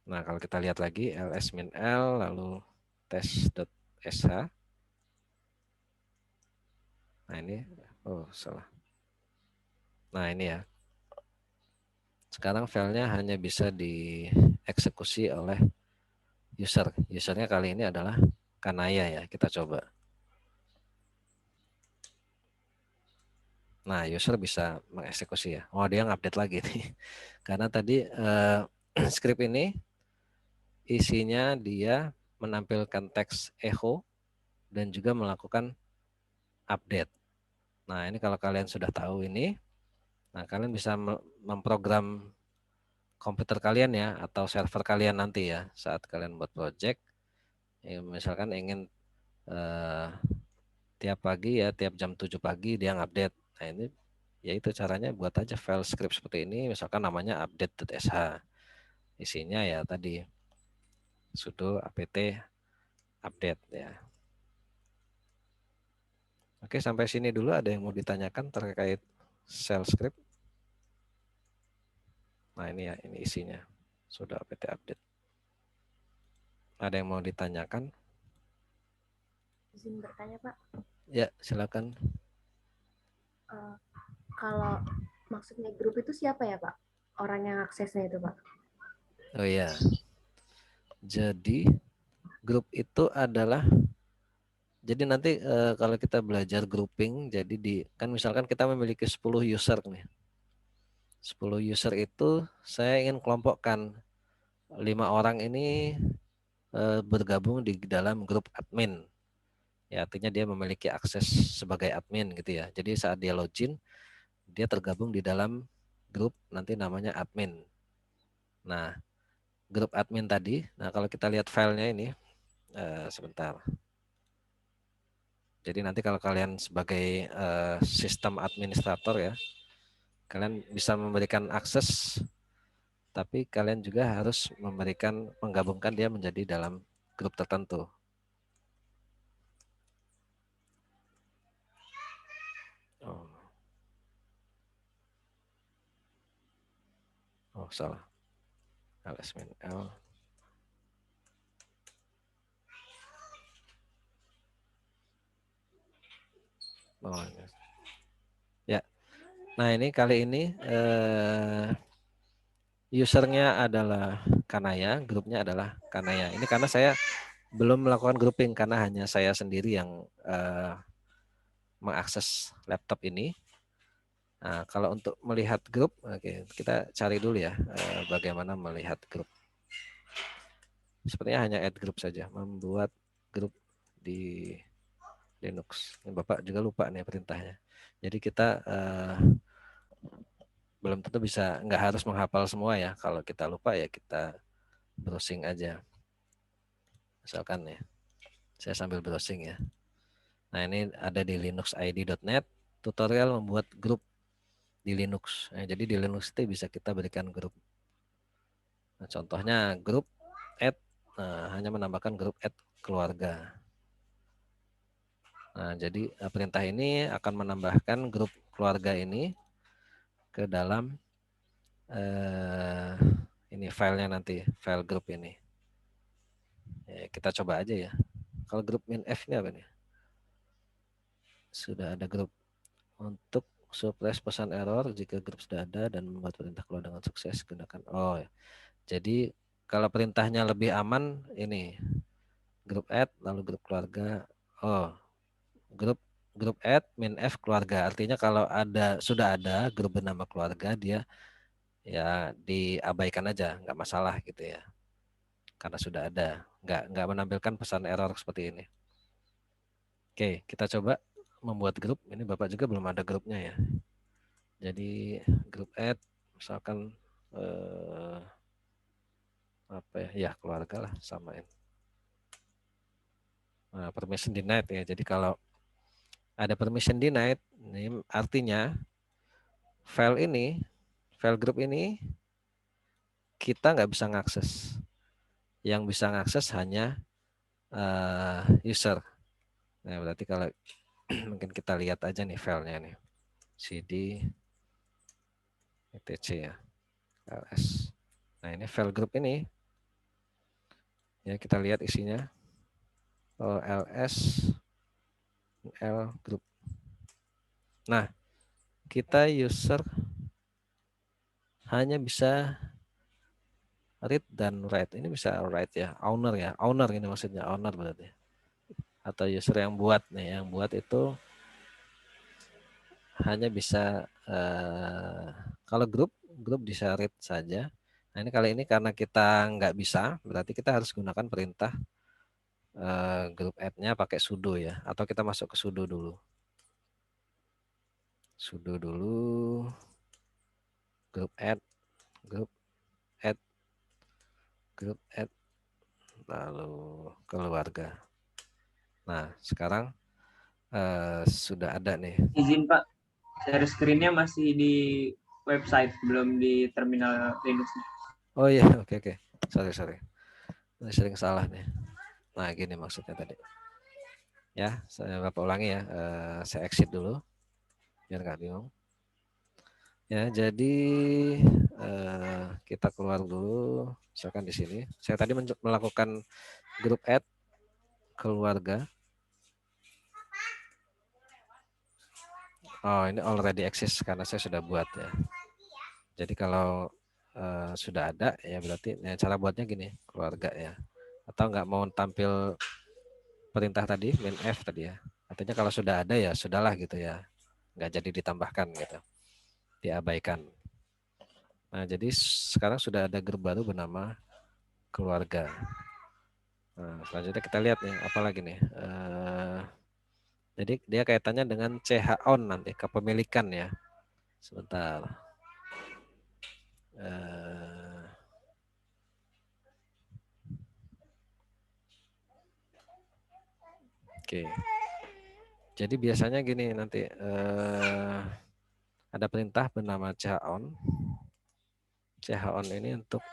Nah, kalau kita lihat lagi ls-l lalu test.sh. Nah, ini salah. Nah, ini ya. Sekarang filenya hanya bisa dieksekusi oleh user. Usernya kali ini adalah Kanaya ya. Kita coba. Nah, user bisa mengeksekusi ya. Oh, dia ngupdate lagi nih. Karena tadi script ini isinya dia menampilkan teks echo dan juga melakukan update. Nah, ini kalau kalian sudah tahu ini, nah kalian bisa memprogram komputer kalian ya atau server kalian nanti ya saat kalian buat project. Ya, misalkan ingin tiap pagi ya, tiap jam 7 pagi dia ngupdate. Nah, ini ya itu caranya buat aja file script seperti ini, misalkan namanya update.sh. Isinya ya tadi sudo apt update ya. Oke, sampai sini dulu ada yang mau ditanyakan terkait shell script? Nah, ini ya, ini isinya. Sudo apt update. Ada yang mau ditanyakan? Izin bertanya, Pak. Ya, silakan. Kalau maksudnya grup itu siapa ya, Pak? Orang yang aksesnya itu, Pak? Oh iya. Jadi grup itu adalah, jadi nanti kalau kita belajar grouping, jadi kan misalkan kita memiliki 10 user nih. 10 user itu saya ingin kelompokkan 5 orang ini bergabung di dalam grup admin. Ya, artinya dia memiliki akses sebagai admin gitu ya. Jadi saat dia login, dia tergabung di dalam grup nanti namanya admin. Nah, grup admin tadi, nah kalau kita lihat filenya ini, sebentar. Jadi nanti kalau kalian sebagai sistem administrator ya, kalian bisa memberikan akses, tapi kalian juga harus menggabungkan dia menjadi dalam grup tertentu. Oh salah. ls-l. Oh, ya. Nah ini kali ini usernya adalah Kanaya, grupnya adalah Kanaya. Ini karena saya belum melakukan grouping karena hanya saya sendiri yang mengakses laptop ini. Nah, kalau untuk melihat grup, oke, kita cari dulu ya bagaimana melihat grup. Sepertinya hanya add grup saja, membuat grup di Linux. Ini Bapak juga lupa nih perintahnya. Jadi kita belum tentu bisa, nggak harus menghafal semua ya. Kalau kita lupa ya kita browsing aja. Misalkan ya, saya sambil browsing ya. Nah ini ada di linuxid.net, tutorial membuat grup di Linux. Nah, jadi di Linux itu bisa kita berikan grup. Nah, contohnya grup add, nah, hanya menambahkan grup add keluarga. Nah, jadi perintah ini akan menambahkan grup keluarga ini ke dalam ini filenya nanti, file grup ini. Ya, kita coba aja ya. Kalau grup minf ini apa nih? Sudah ada grup untuk suppress pesan error jika grup sudah ada dan membuat perintah keluar dengan sukses gunakan. Oh, ya. Jadi kalau perintahnya lebih aman ini grup add lalu grup keluarga. Oh, grup add minf keluarga. Artinya kalau sudah ada grup bernama keluarga, dia ya diabaikan aja, nggak masalah gitu ya. Karena sudah ada, nggak menampilkan pesan error seperti ini. Oke, kita coba membuat grup. Ini Bapak juga belum ada grupnya ya. Jadi grup add misalkan apa ya keluarga lah, samain. Nah, permission denied ya. Jadi kalau ada permission denied, ini artinya file grup ini kita nggak bisa ngakses. Yang bisa ngakses hanya user. Nah, berarti kalau mungkin kita lihat aja nih filenya nih. cd etc ya. ls. Nah, ini file grup ini. Ya, kita lihat isinya. ls l group. Nah, kita user hanya bisa read dan write. Ini bisa write ya, owner ya. Owner ini maksudnya, owner berarti. Atau user yang buat nih, yang buat itu hanya bisa kalau grup bisa read saja. Nah, ini kali ini karena kita nggak bisa, berarti kita harus gunakan perintah grup add-nya pakai sudo ya, atau kita masuk ke sudo dulu. Sudo dulu grup add lalu keluarga. Nah, sekarang sudah ada nih. Izin Pak, share screen-nya masih di website, belum di terminal Linux. Oh iya, oke. Sorry. Ini sering salah nih. Nah, gini maksudnya tadi. Ya, saya Bapak ulangi ya. Saya exit dulu, biar nggak bingung. Ya, jadi kita keluar dulu. Misalkan di sini. Saya tadi melakukan grup add keluarga. Oh, ini already exist karena saya sudah buat ya. Jadi kalau sudah ada ya berarti ya, cara buatnya gini, keluarga ya. Atau nggak mau tampil perintah tadi, minf tadi ya. Artinya kalau sudah ada ya sudahlah gitu ya. Nggak jadi ditambahkan gitu. Diabaikan. Nah, jadi sekarang sudah ada grup baru bernama keluarga. Nah, selanjutnya kita lihat nih, apa lagi nih. Jadi dia kaitannya dengan CHON nanti, kepemilikan ya. Sebentar. Oke. Jadi biasanya gini nanti ada perintah bernama CHON. CHON ini untuk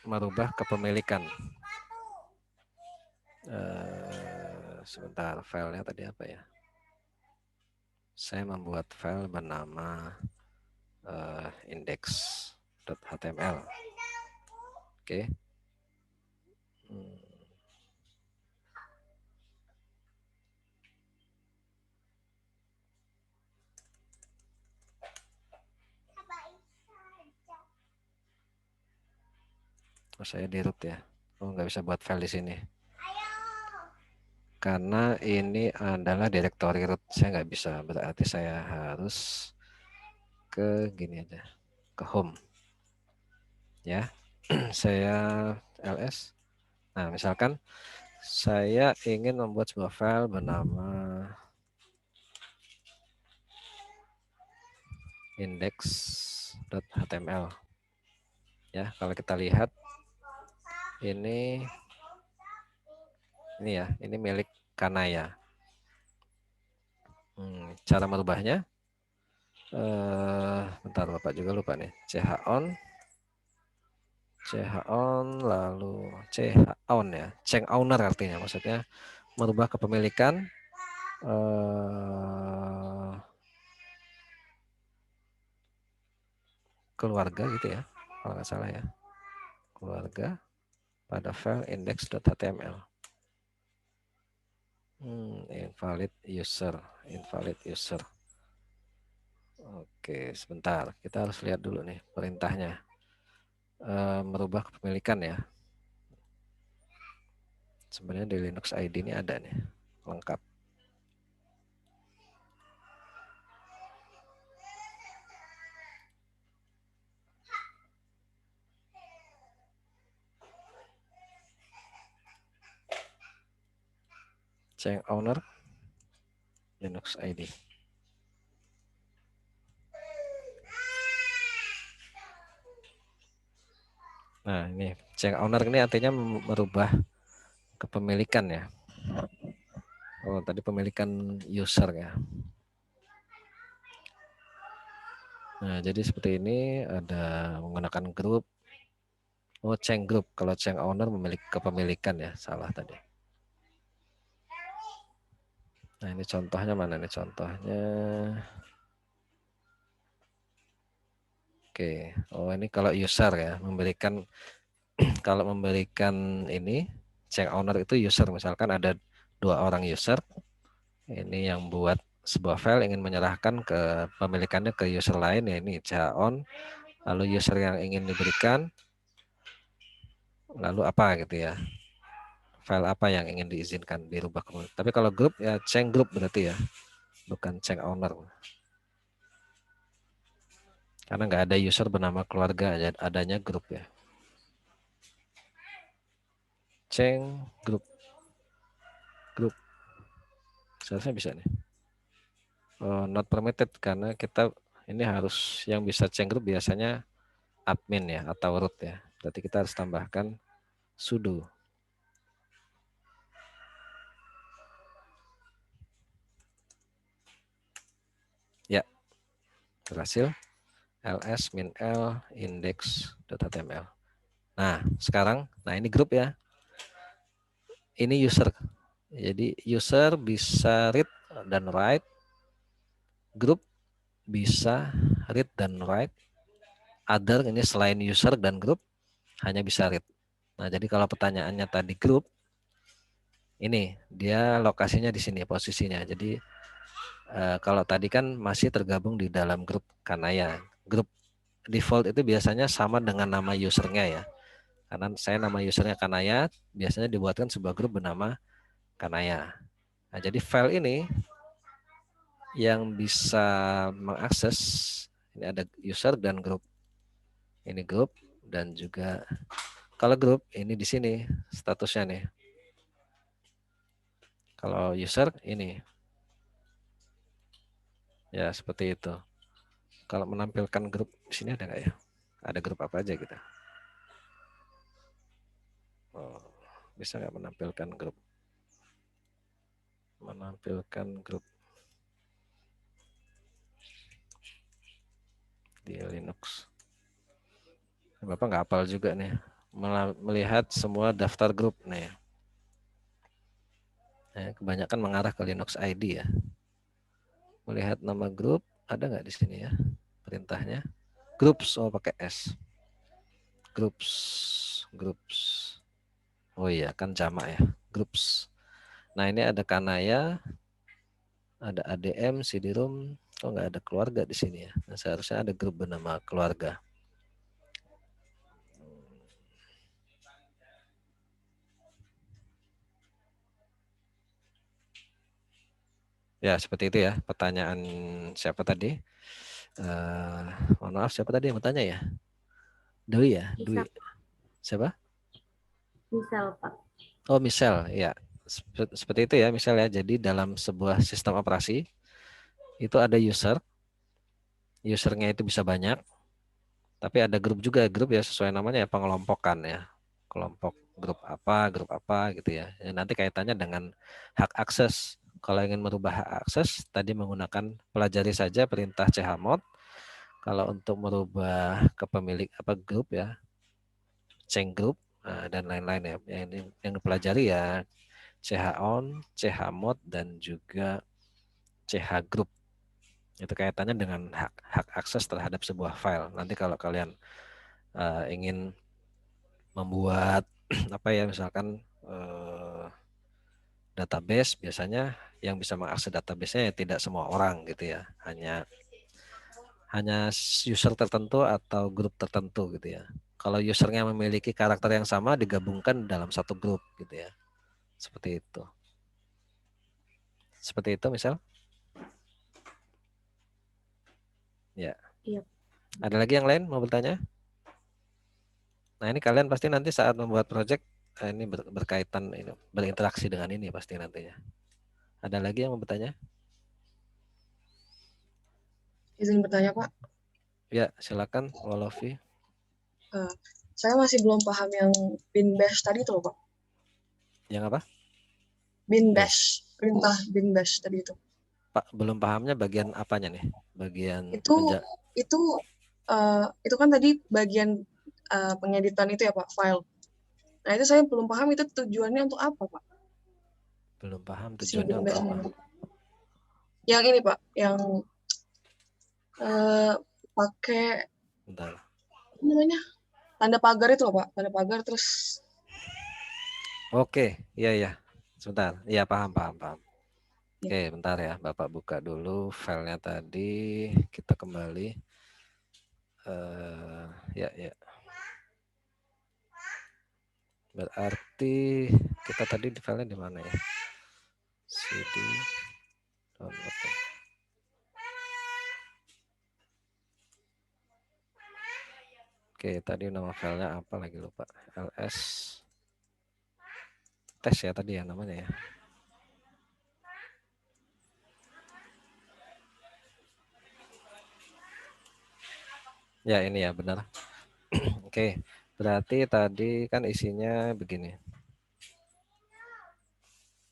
merubah kepemilikan. Sebentar, filenya tadi apa ya? Saya membuat file bernama index.html. Oke. Oh, saya di root ya. Oh, nggak bisa buat file di sini. Karena ini adalah directory root, saya nggak bisa. Berarti saya harus ke gini aja, ke home. Ya, saya ls. Nah, misalkan saya ingin membuat sebuah file bernama index.html. Ya, kalau kita lihat ini ya, ini milik Kanaya. Cara merubahnya, bentar Bapak juga lupa nih, chown, lalu chown ya, change owner artinya, maksudnya merubah kepemilikan keluarga gitu ya, kalau nggak salah ya, keluarga pada file index.html. Invalid user. Oke, sebentar. Kita harus lihat dulu nih perintahnya. Merubah kepemilikan ya. Sebenarnya di Linux ID ini ada nih, lengkap. Change owner Linux ID. Nah, ini change owner ini artinya merubah kepemilikan ya. Oh, tadi pemilikan user ya. Nah, jadi seperti ini ada menggunakan grup. Oh, change group. Kalau change owner memiliki kepemilikan ya, salah tadi. Nah, ini contohnya mana nih contohnya? Oke. Oh, ini kalau user ya, memberikan kalau memberikan ini change owner itu user, misalkan ada 2 orang user. Ini yang buat sebuah file ingin menyerahkan ke pemilikannya ke user lain ya, ini chown. Lalu user yang ingin diberikan lalu apa gitu ya. File apa yang ingin diizinkan dirubah kemudian. Tapi kalau grup ya change group berarti ya, bukan change owner. Karena nggak ada user bernama keluarga, adanya grup ya. Change group. Seharusnya bisa nih. Not permitted karena kita ini harus yang bisa change group biasanya admin ya atau root ya. Berarti kita harus tambahkan sudo. Ya, berhasil. ls -l index.html. Nah, sekarang, ini grup ya. Ini user. Jadi user bisa read dan write. Grup bisa read dan write. Other ini selain user dan grup hanya bisa read. Nah, jadi kalau pertanyaannya tadi grup, ini dia lokasinya di sini posisinya. Jadi kalau tadi kan masih tergabung di dalam grup Kanaya. Grup default itu biasanya sama dengan nama usernya ya. Karena saya nama usernya Kanaya, biasanya dibuatkan sebuah grup bernama Kanaya. Nah, jadi file ini yang bisa mengakses ini ada user dan grup. Ini grup dan juga kalau grup ini di sini statusnya nih. Kalau user ini. Ya, seperti itu. Kalau menampilkan grup di sini ada nggak ya? Ada grup apa aja kita? Oh, bisa nggak menampilkan grup? Menampilkan grup di Linux. Bapak nggak hafal juga nih. Melihat semua daftar grup nih. Kebanyakan mengarah ke Linux ID ya. Melihat nama grup ada nggak di sini ya? Perintahnya groups, oh pakai S. Groups. Oh iya kan jamak ya. Groups. Nah ini ada Kanaya, ada ADM, CD-ROM. Oh nggak ada keluarga di sini ya. Nah, seharusnya ada grup bernama keluarga. Ya seperti itu ya pertanyaan siapa tadi? Mohon maaf, siapa tadi yang bertanya ya? Dwi ya? Dwi. Bisa, Siapa? misal Pak. Oh, Michelle, ya. Seperti itu ya, Michelle ya. Jadi dalam sebuah sistem operasi itu ada user, usernya itu bisa banyak, tapi ada grup juga, grup ya sesuai namanya ya, pengelompokan ya. Kelompok grup apa gitu ya. Ya, nanti kaitannya dengan hak akses. Kalau ingin merubah hak akses, tadi menggunakan pelajari saja perintah chmod. Kalau untuk merubah kepemilik apa grup ya, change group dan lain-lain ya. Yang dipelajari ya chon, chmod dan juga chgroup. Itu kaitannya dengan hak akses terhadap sebuah file. Nanti kalau kalian ingin membuat apa ya, misalkan database, biasanya yang bisa mengakses database-nya ya tidak semua orang gitu ya. Hanya user tertentu atau grup tertentu gitu ya. Kalau usernya memiliki karakter yang sama digabungkan dalam satu grup gitu ya. Seperti itu. Seperti itu misal. Ya. Iya. Ada lagi yang lain mau bertanya? Nah, ini kalian pasti nanti saat membuat project ini berkaitan ini, berinteraksi dengan ini pasti nantinya. Ada lagi yang mau bertanya? Izin bertanya, Pak. Ya, silakan Wolofi. Saya masih belum paham yang bin bash tadi itu loh, Pak. Yang apa? Bin bash, perintah bin bash tadi itu. Pak, belum pahamnya bagian apanya nih? Bagian Itu kan tadi bagian pengeditan itu ya, Pak, file. Nah, itu saya belum paham itu tujuannya untuk apa, Pak? belum paham Si tujuannya bin untuk bash apa? ini. Yang ini, Pak, yang pakai Bentar. apa namanya? Tanda pagar itu loh, Pak. Tanda pagar terus. Oke, iya. Sebentar. Iya, paham. Oke, bentar ya. Bapak buka dulu filenya tadi. Kita kembali. Ya. Berarti kita tadi di filenya di mana ya? CD download. Oke, tadi nama filenya apa lagi lupa. LS tes ya tadi ya namanya ya. Ya ini ya benar. Oke, berarti tadi kan isinya begini.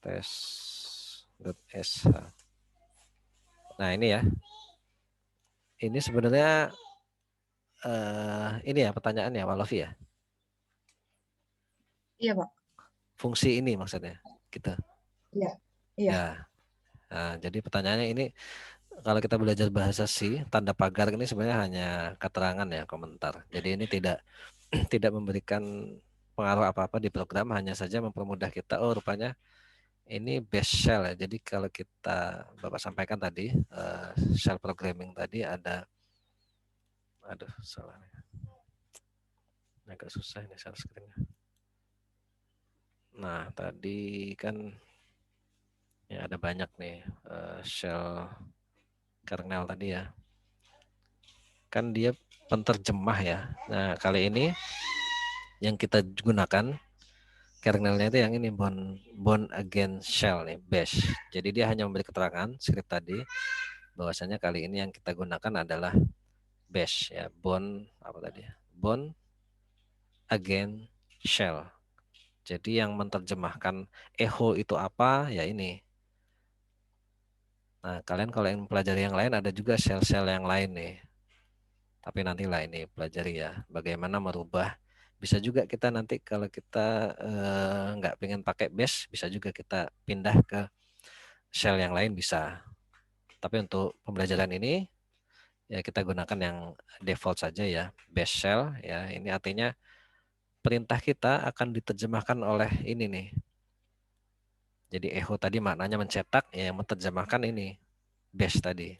Tes.sh. Nah ini ya. Ini sebenarnya ini ya pertanyaannya Walofi ya. Iya, Pak. Fungsi ini maksudnya kita. Iya. Ya. Nah, jadi pertanyaannya ini kalau kita belajar bahasa C, tanda pagar ini sebenarnya hanya keterangan ya, komentar. Jadi ini tidak tidak memberikan pengaruh apa-apa di program, hanya saja mempermudah kita. Oh, rupanya ini bash shell ya. Jadi kalau kita Bapak sampaikan tadi shell programming tadi ada, aduh salah, agak susah ini shell screen-nya. Nah tadi kan ya ada banyak nih shell kernel tadi ya. Kan dia penterjemah ya. Nah kali ini yang kita gunakan kernelnya itu yang ini bound against shell nih, bash. Jadi dia hanya memberi keterangan script tadi bahwasanya kali ini yang kita gunakan adalah bash ya, bound apa tadi? Bound against shell. Jadi yang menerjemahkan echo itu apa? Ya ini. Nah, kalian kalau yang mempelajari yang lain ada juga shell-shell yang lain nih. Tapi nantilah ini pelajari ya bagaimana merubah. Bisa juga kita nanti kalau kita nggak pengen pakai bash, bisa juga kita pindah ke shell yang lain bisa. Tapi untuk pembelajaran ini ya kita gunakan yang default saja ya, bash shell ya. Ini artinya perintah kita akan diterjemahkan oleh ini nih. Jadi echo tadi maknanya mencetak, ya yang menerjemahkan ini bash tadi.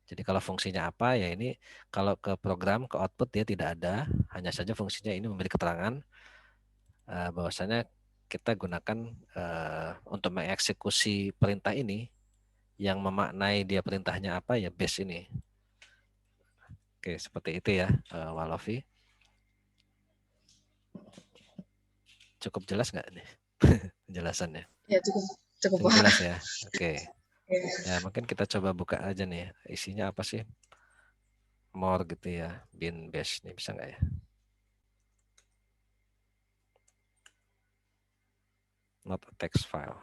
Jadi kalau fungsinya apa ya ini kalau ke program ke output dia tidak ada, hanya saja fungsinya ini memberi keterangan bahwasanya kita gunakan untuk mengeksekusi perintah ini yang memaknai dia perintahnya apa ya bash ini. Oke, seperti itu ya, Walovi. Cukup jelas nggak nih penjelasannya? Ya, cukup Cukup Pak. jelas ya. Oke. Ya. Ya, mungkin kita coba buka aja nih. Isinya apa sih? More gitu ya. Bin bash nih bisa nggak ya? Not a text file.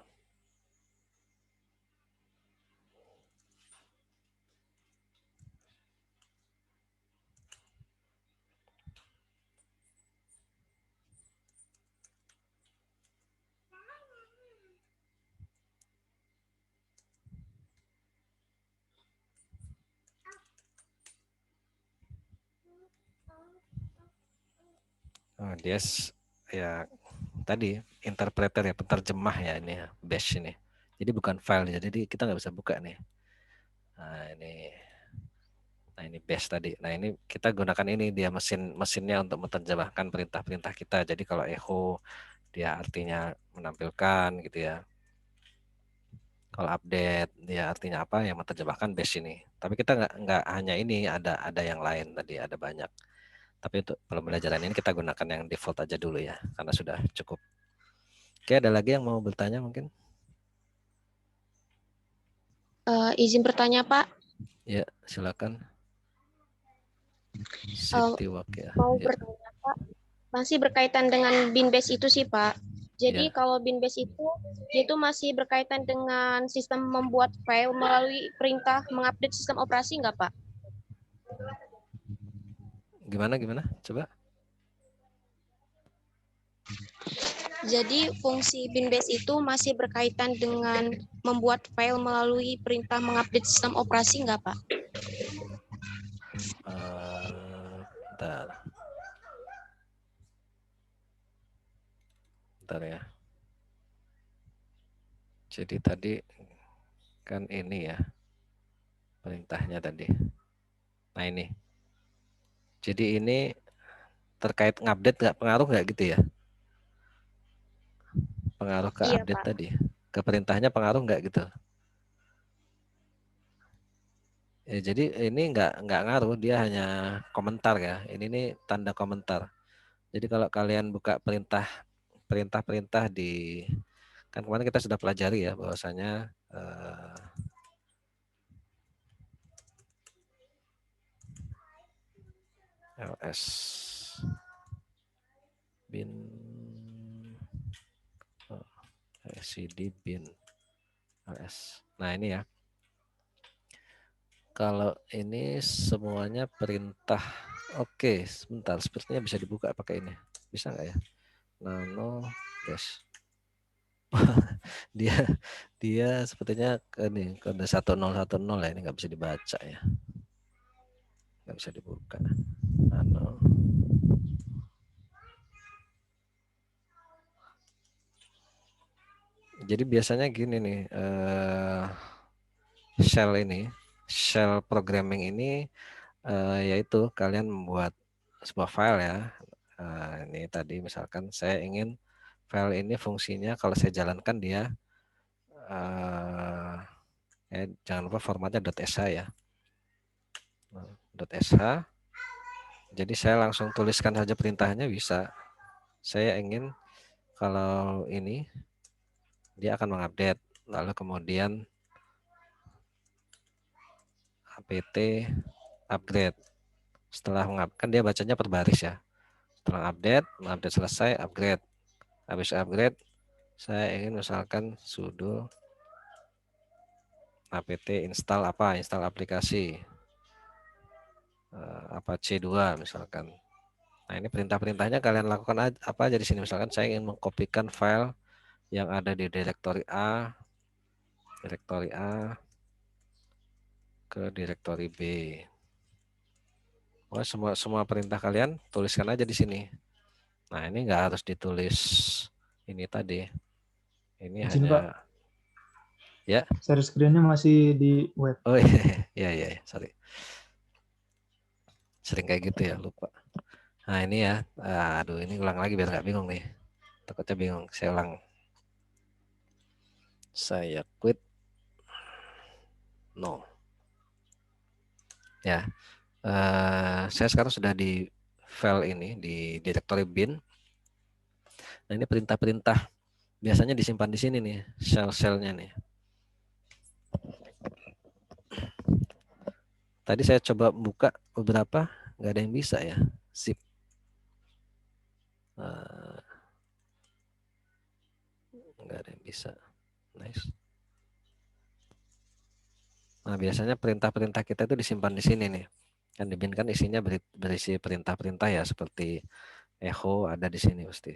Oh, dia ya tadi interpreter ya, penerjemah ya ini ya, bash ini. Jadi bukan file ya, jadi kita nggak bisa buka nih. Nah ini bash tadi. Nah ini kita gunakan ini dia mesinnya untuk menerjemahkan perintah-perintah kita. Jadi kalau echo dia artinya menampilkan gitu ya. Kalau update dia artinya apa yang menerjemahkan bash ini. Tapi kita nggak hanya ini, ada yang lain tadi, ada banyak. Tapi untuk pembelajaran ini kita gunakan yang default aja dulu ya, karena sudah cukup. Oke, ada lagi yang mau bertanya mungkin? Izin bertanya Pak, Ya, silakan. Sitiwak ya. mau Ya. bertanya Pak, masih berkaitan dengan BINBAS itu sih Pak. Jadi Ya. kalau BINBAS itu masih berkaitan dengan sistem membuat file melalui perintah mengupdate sistem operasi nggak Pak? Gimana? Coba. Jadi fungsi BINBAS itu masih berkaitan dengan membuat file melalui perintah mengupdate sistem operasi nggak Pak? Bentar. Bentar ya. Jadi tadi kan ini ya perintahnya tadi. Nah ini. Jadi ini terkait ngupdate nggak, pengaruh nggak gitu ya? Pengaruh ke Iya update Pak. tadi. Ke perintahnya pengaruh nggak gitu? Ya, jadi ini nggak ngaruh, dia hanya komentar ya. Ini nih tanda komentar. Jadi kalau kalian buka perintah di, kan kemarin kita sudah pelajari ya bahwasanya ls bin cd bin ls. Nah ini ya. Kalau ini semuanya perintah. Oke, sebentar. Sepertinya bisa dibuka pakai ini. Bisa nggak ya? Nano dash. dia sepertinya ini kode 1010 ya, ini nggak bisa dibaca ya. Nggak bisa dibuka. Nano. Jadi biasanya gini nih, shell programming ini yaitu kalian membuat sebuah file ya. Ini tadi misalkan saya ingin file ini fungsinya kalau saya jalankan dia jangan lupa formatnya .sh ya. .sh. Jadi saya langsung tuliskan saja perintahnya bisa. Saya ingin kalau ini dia akan mengupdate, lalu kemudian apt upgrade. Setelah mengupdate, kan dia bacanya per baris ya. Setelah mengupdate selesai, upgrade. Habis upgrade, saya ingin misalkan sudo apt install apa, install aplikasi apa C2 misalkan. Nah ini perintah-perintahnya kalian lakukan apa aja di sini. Misalkan saya ingin mengkopikan file yang ada di direktori A ke direktori B. Oh, semua perintah kalian tuliskan aja di sini. Nah ini nggak harus ditulis ini tadi. Ini Izin, hanya Pak. ya. Share screen-nya masih di web. Oh iya, sorry. Sering kayak gitu ya, lupa. Nah ini ya, aduh ini ulang lagi biar nggak bingung nih. Takutnya bingung, saya ulang. Saya quit. No. Ya, Saya sekarang sudah di file ini, di directory bin. Nah, ini perintah-perintah biasanya disimpan di sini nih, shell-shellnya nih. Tadi saya coba buka beberapa, nggak ada yang bisa ya, zip. Nggak ada yang bisa. Nice. Nah, biasanya perintah-perintah kita itu disimpan di sini nih. Kan di bin kan isinya berisi perintah-perintah ya, seperti echo ada di sini pasti.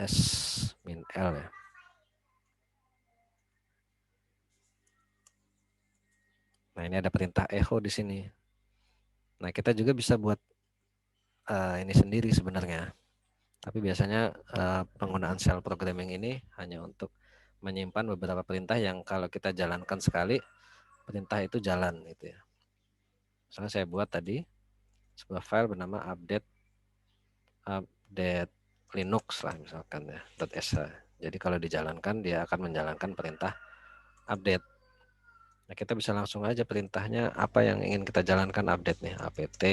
ls min l ya. Nah, ini ada perintah echo di sini. Nah, kita juga bisa buat ini sendiri sebenarnya. Tapi biasanya penggunaan shell programming ini hanya untuk menyimpan beberapa perintah yang kalau kita jalankan sekali, perintah itu jalan gitu ya. Misalnya saya buat tadi sebuah file bernama update Linux lah misalkan ya, .sh. Jadi kalau dijalankan dia akan menjalankan perintah update. Nah, kita bisa langsung aja perintahnya apa yang ingin kita jalankan update nih, apt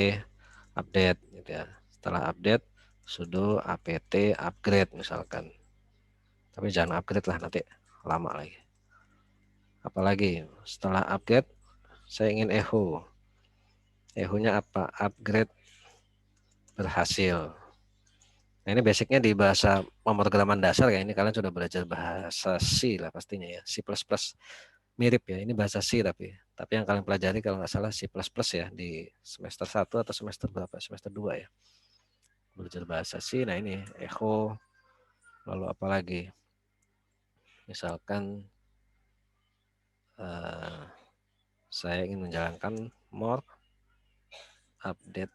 update gitu ya. Setelah update sudo apt upgrade misalkan. Tapi jangan upgrade lah, nanti lama lagi. Apalagi setelah upgrade saya ingin echo. Echo-nya apa? Upgrade berhasil. Nah, ini basicnya di bahasa pemrograman dasar ya. Ini kalian sudah belajar bahasa C lah pastinya ya. C++ mirip ya. Ini bahasa C tapi yang kalian pelajari kalau nggak salah C++ ya di semester 1 atau semester berapa? Semester 2 ya. Belajar bahasa C. Nah, ini echo. Lalu apa lagi? Misalkan saya ingin menjalankan more update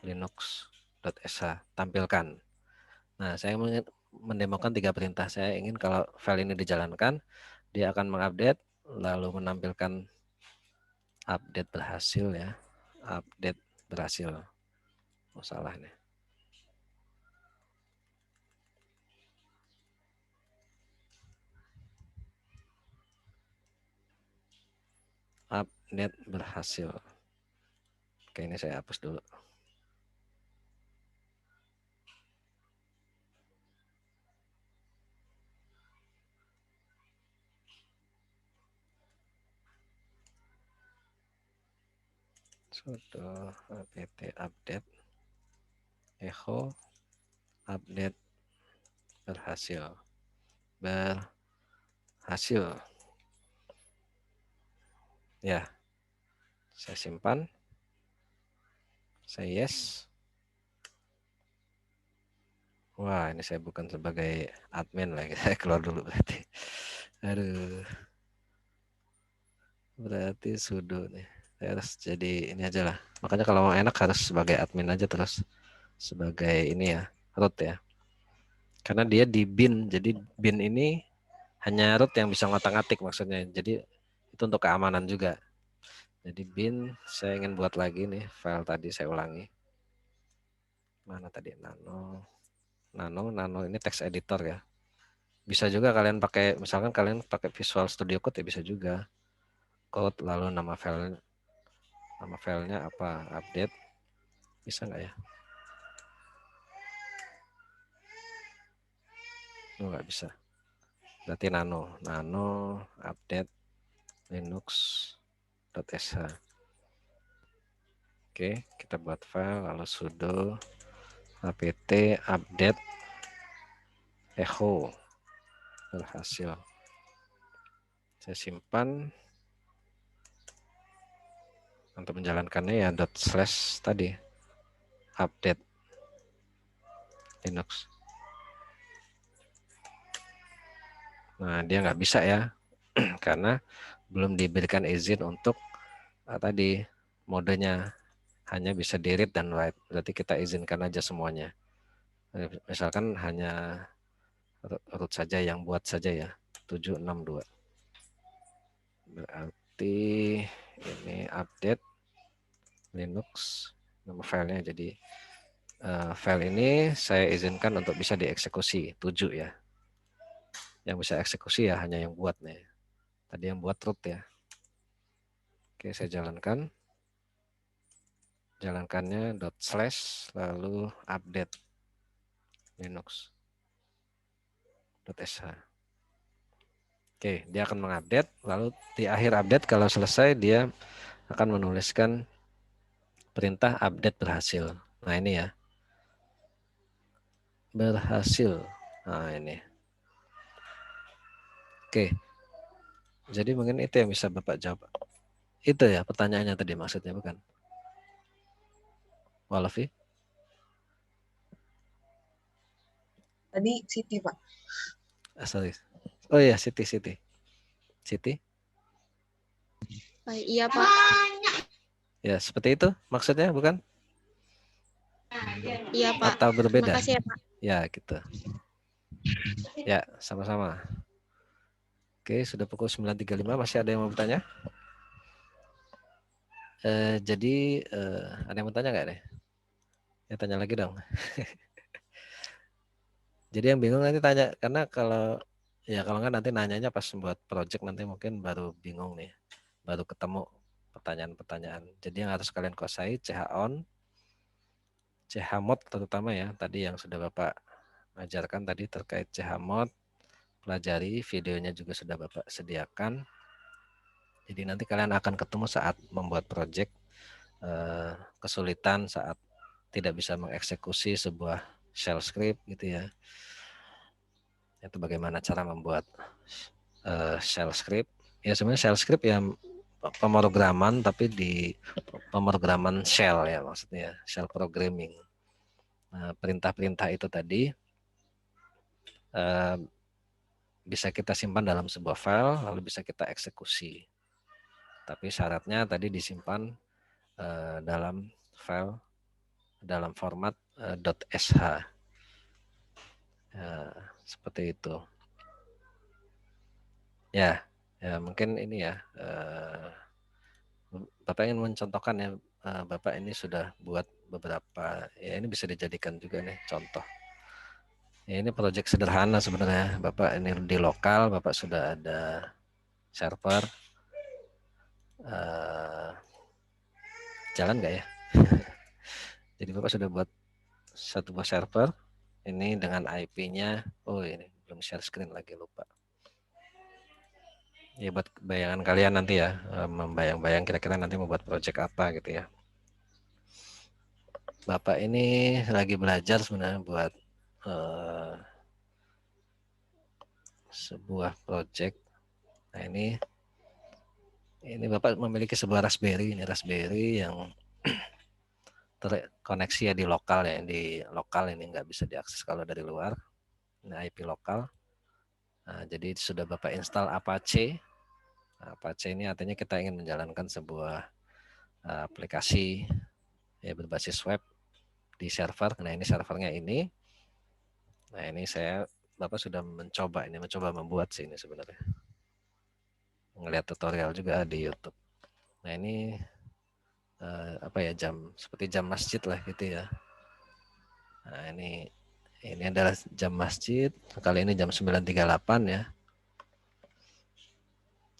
linux.sh tampilkan. Nah, saya mendemokan 3 perintah. Saya ingin kalau file ini dijalankan, dia akan mengupdate, lalu menampilkan update berhasil ya. Update berhasil. Oh, salah nih. Update berhasil. Oke, ini saya hapus dulu. Sudah apt update echo update berhasil. Ya, saya simpan. Saya yes. Wah, ini saya bukan sebagai admin lagi. Saya keluar dulu berarti. Aduh. Berarti sudo nih. Saya harus jadi ini aja lah. Makanya kalau mau enak harus sebagai admin aja terus. Sebagai ini ya, root ya. Karena dia di bin. Jadi bin ini hanya root yang bisa ngotak-ngatik maksudnya. Jadi itu untuk keamanan juga. Jadi bin saya ingin buat lagi nih file tadi saya ulangi. Mana tadi Nano ini text editor ya. Bisa juga kalian pakai, misalkan kalian pakai Visual Studio Code ya bisa juga. Code lalu nama filenya apa? Update. Bisa nggak ya? Oh, nggak bisa. Berarti nano update linux.sh. Oke, kita buat file lalu sudo apt update echo berhasil. Saya simpan. Untuk menjalankannya ya // tadi update Linux. Nah, dia nggak bisa ya karena belum diberikan izin untuk tadi modenya hanya bisa di read dan write. Berarti kita izinkan aja semuanya. Misalkan hanya root saja yang buat saja ya 762. Berarti ini update Linux nama filenya. Jadi file ini saya izinkan untuk bisa dieksekusi 7 ya. Yang bisa eksekusi ya hanya yang buat nih. Tadi yang buat root ya. Oke, saya jalankan. Jalankannya // lalu update linux.sh. Oke, dia akan mengupdate, lalu di akhir update kalau selesai dia akan menuliskan perintah update berhasil. Nah, ini ya. Berhasil. Nah, ini. Oke. Jadi mungkin itu yang bisa Bapak jawab. Itu ya pertanyaannya tadi maksudnya, bukan? Walafi? Tadi Siti, Pak. Sorry. Oh iya, Siti. Iya, Pak. Ya, seperti itu maksudnya, bukan? Iya, Pak. Atau berbeda? Terima kasih ya, Pak. Ya, gitu. Ya, sama-sama. Oke, sudah pukul 9.35. Masih ada yang mau bertanya? Jadi, ada yang mau tanya nggak nih? Ya, tanya lagi dong. Jadi yang bingung nanti tanya, karena kalau nggak nanti nanyanya pas buat project nanti mungkin baru bingung nih, baru ketemu pertanyaan-pertanyaan. Jadi yang harus kalian kuasai CH-on, CH-mod terutama ya, tadi yang sudah Bapak ajarkan tadi terkait CH-mod, pelajari, videonya juga sudah Bapak sediakan. Jadi nanti kalian akan ketemu saat membuat project, kesulitan saat tidak bisa mengeksekusi sebuah shell script gitu ya. Itu bagaimana cara membuat shell script. Ya sebenarnya shell script ya pemrograman, tapi di pemrograman shell ya, maksudnya shell programming. Nah, perintah-perintah itu tadi bisa kita simpan dalam sebuah file, lalu bisa kita eksekusi. Tapi syaratnya tadi disimpan dalam file dalam format .sh. Seperti itu. Ya, mungkin ini ya. Bapak ingin mencontohkan ya, Bapak ini sudah buat beberapa, ya ini bisa dijadikan juga nih contoh. Ya, ini proyek sederhana sebenarnya. Bapak ini di lokal, Bapak sudah ada server. Jalan nggak ya? Jadi Bapak sudah buat satu buah server. Ini dengan IP-nya, oh ini belum share screen lagi, lupa. Ya buat bayangan kalian nanti ya, membayang-bayang kira-kira nanti membuat project apa gitu ya. Bapak ini lagi belajar sebenarnya buat sebuah project. Nah ini Bapak memiliki sebuah Raspberry, ini Raspberry yang terkoneksi ya di lokal ya, di lokal ini nggak bisa diakses kalau dari luar. Ini IP lokal. Nah, jadi sudah Bapak install Apache. Nah, Apache ini artinya kita ingin menjalankan sebuah aplikasi ya berbasis web di server. Nah ini servernya ini. Nah ini Bapak sudah mencoba membuat sih ini sebenarnya. Ngelihat tutorial juga di YouTube. Nah ini seperti jam masjid lah gitu ya. Nah ini adalah jam masjid. Kali ini jam 9.38 ya.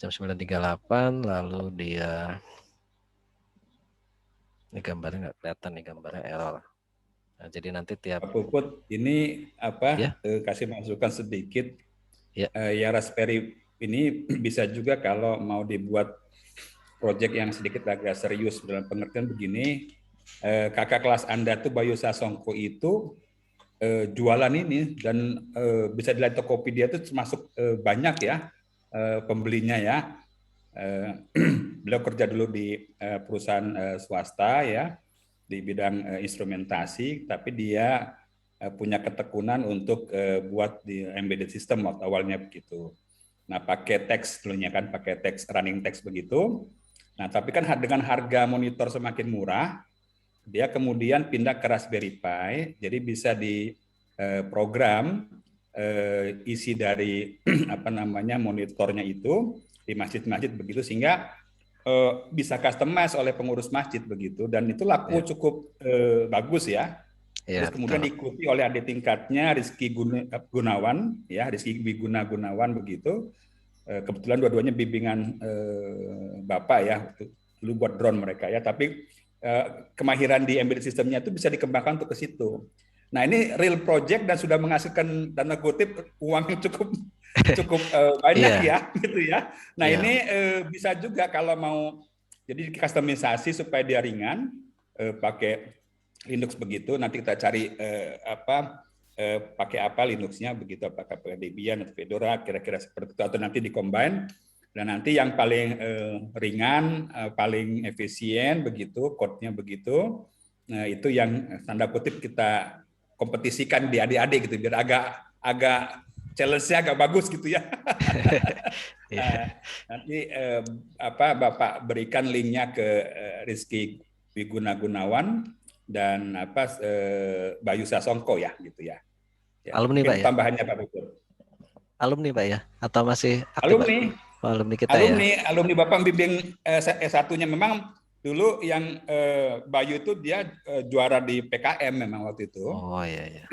Jam 9.38 lalu dia ini gambarnya nggak kelihatan nih, gambarnya error. Nah, jadi nanti tiap Pak Puput ini kasih masukan sedikit. Ya Raspberry ini bisa juga kalau mau dibuat proyek yang sedikit agak serius dalam pengertian begini, kakak kelas Anda tuh Bayu Sasongko itu jualan ini dan bisa dilihat Tokopedia itu termasuk banyak ya pembelinya ya. Beliau kerja dulu di perusahaan swasta ya di bidang instrumentasi, tapi dia punya ketekunan untuk buat di embedded system awalnya begitu. Nah pakai teks dulunya kan, pakai teks running text begitu. Nah, tapi kan dengan harga monitor semakin murah, dia kemudian pindah ke Raspberry Pi, jadi bisa diprogram isi dari monitornya itu di masjid-masjid begitu, sehingga bisa customize oleh pengurus masjid begitu, dan itu laku cukup bagus ya. Terus kemudian diikuti oleh adik tingkatnya Rizky Gunawan, ya Rizky Gunawan begitu. Kebetulan dua-duanya bimbingan Bapak ya, dulu buat drone mereka ya, tapi kemahiran di embedded systemnya itu bisa dikembangkan untuk ke situ. Nah ini real project dan sudah menghasilkan dana kutip uang yang cukup banyak ya, gitu ya. Nah ini bisa juga kalau mau jadi customisasi supaya dia ringan, pakai Linux begitu. Nanti kita cari pakai apa Linuxnya begitu, apakah pakai Debian atau Fedora, kira-kira seperti itu, atau nanti di-combine. Dan nanti yang paling ringan, paling efisien begitu, code-nya begitu. Nah, itu yang tanda kutip kita kompetisikan di adik-adik gitu, biar agak challenge-nya agak bagus gitu ya. Nanti Bapak berikan linknya ke Rizky Wiguna Gunawan dan Bayu Sasongko ya gitu ya. Alumni Pak ya. Tambahannya Pak Puput. Alumni Pak ya, atau masih aktif, alumni? Pak? Alumni kita alumni Bapak bimbing S1-nya memang dulu yang Bayu itu dia juara di PKM memang waktu itu. Oh iya.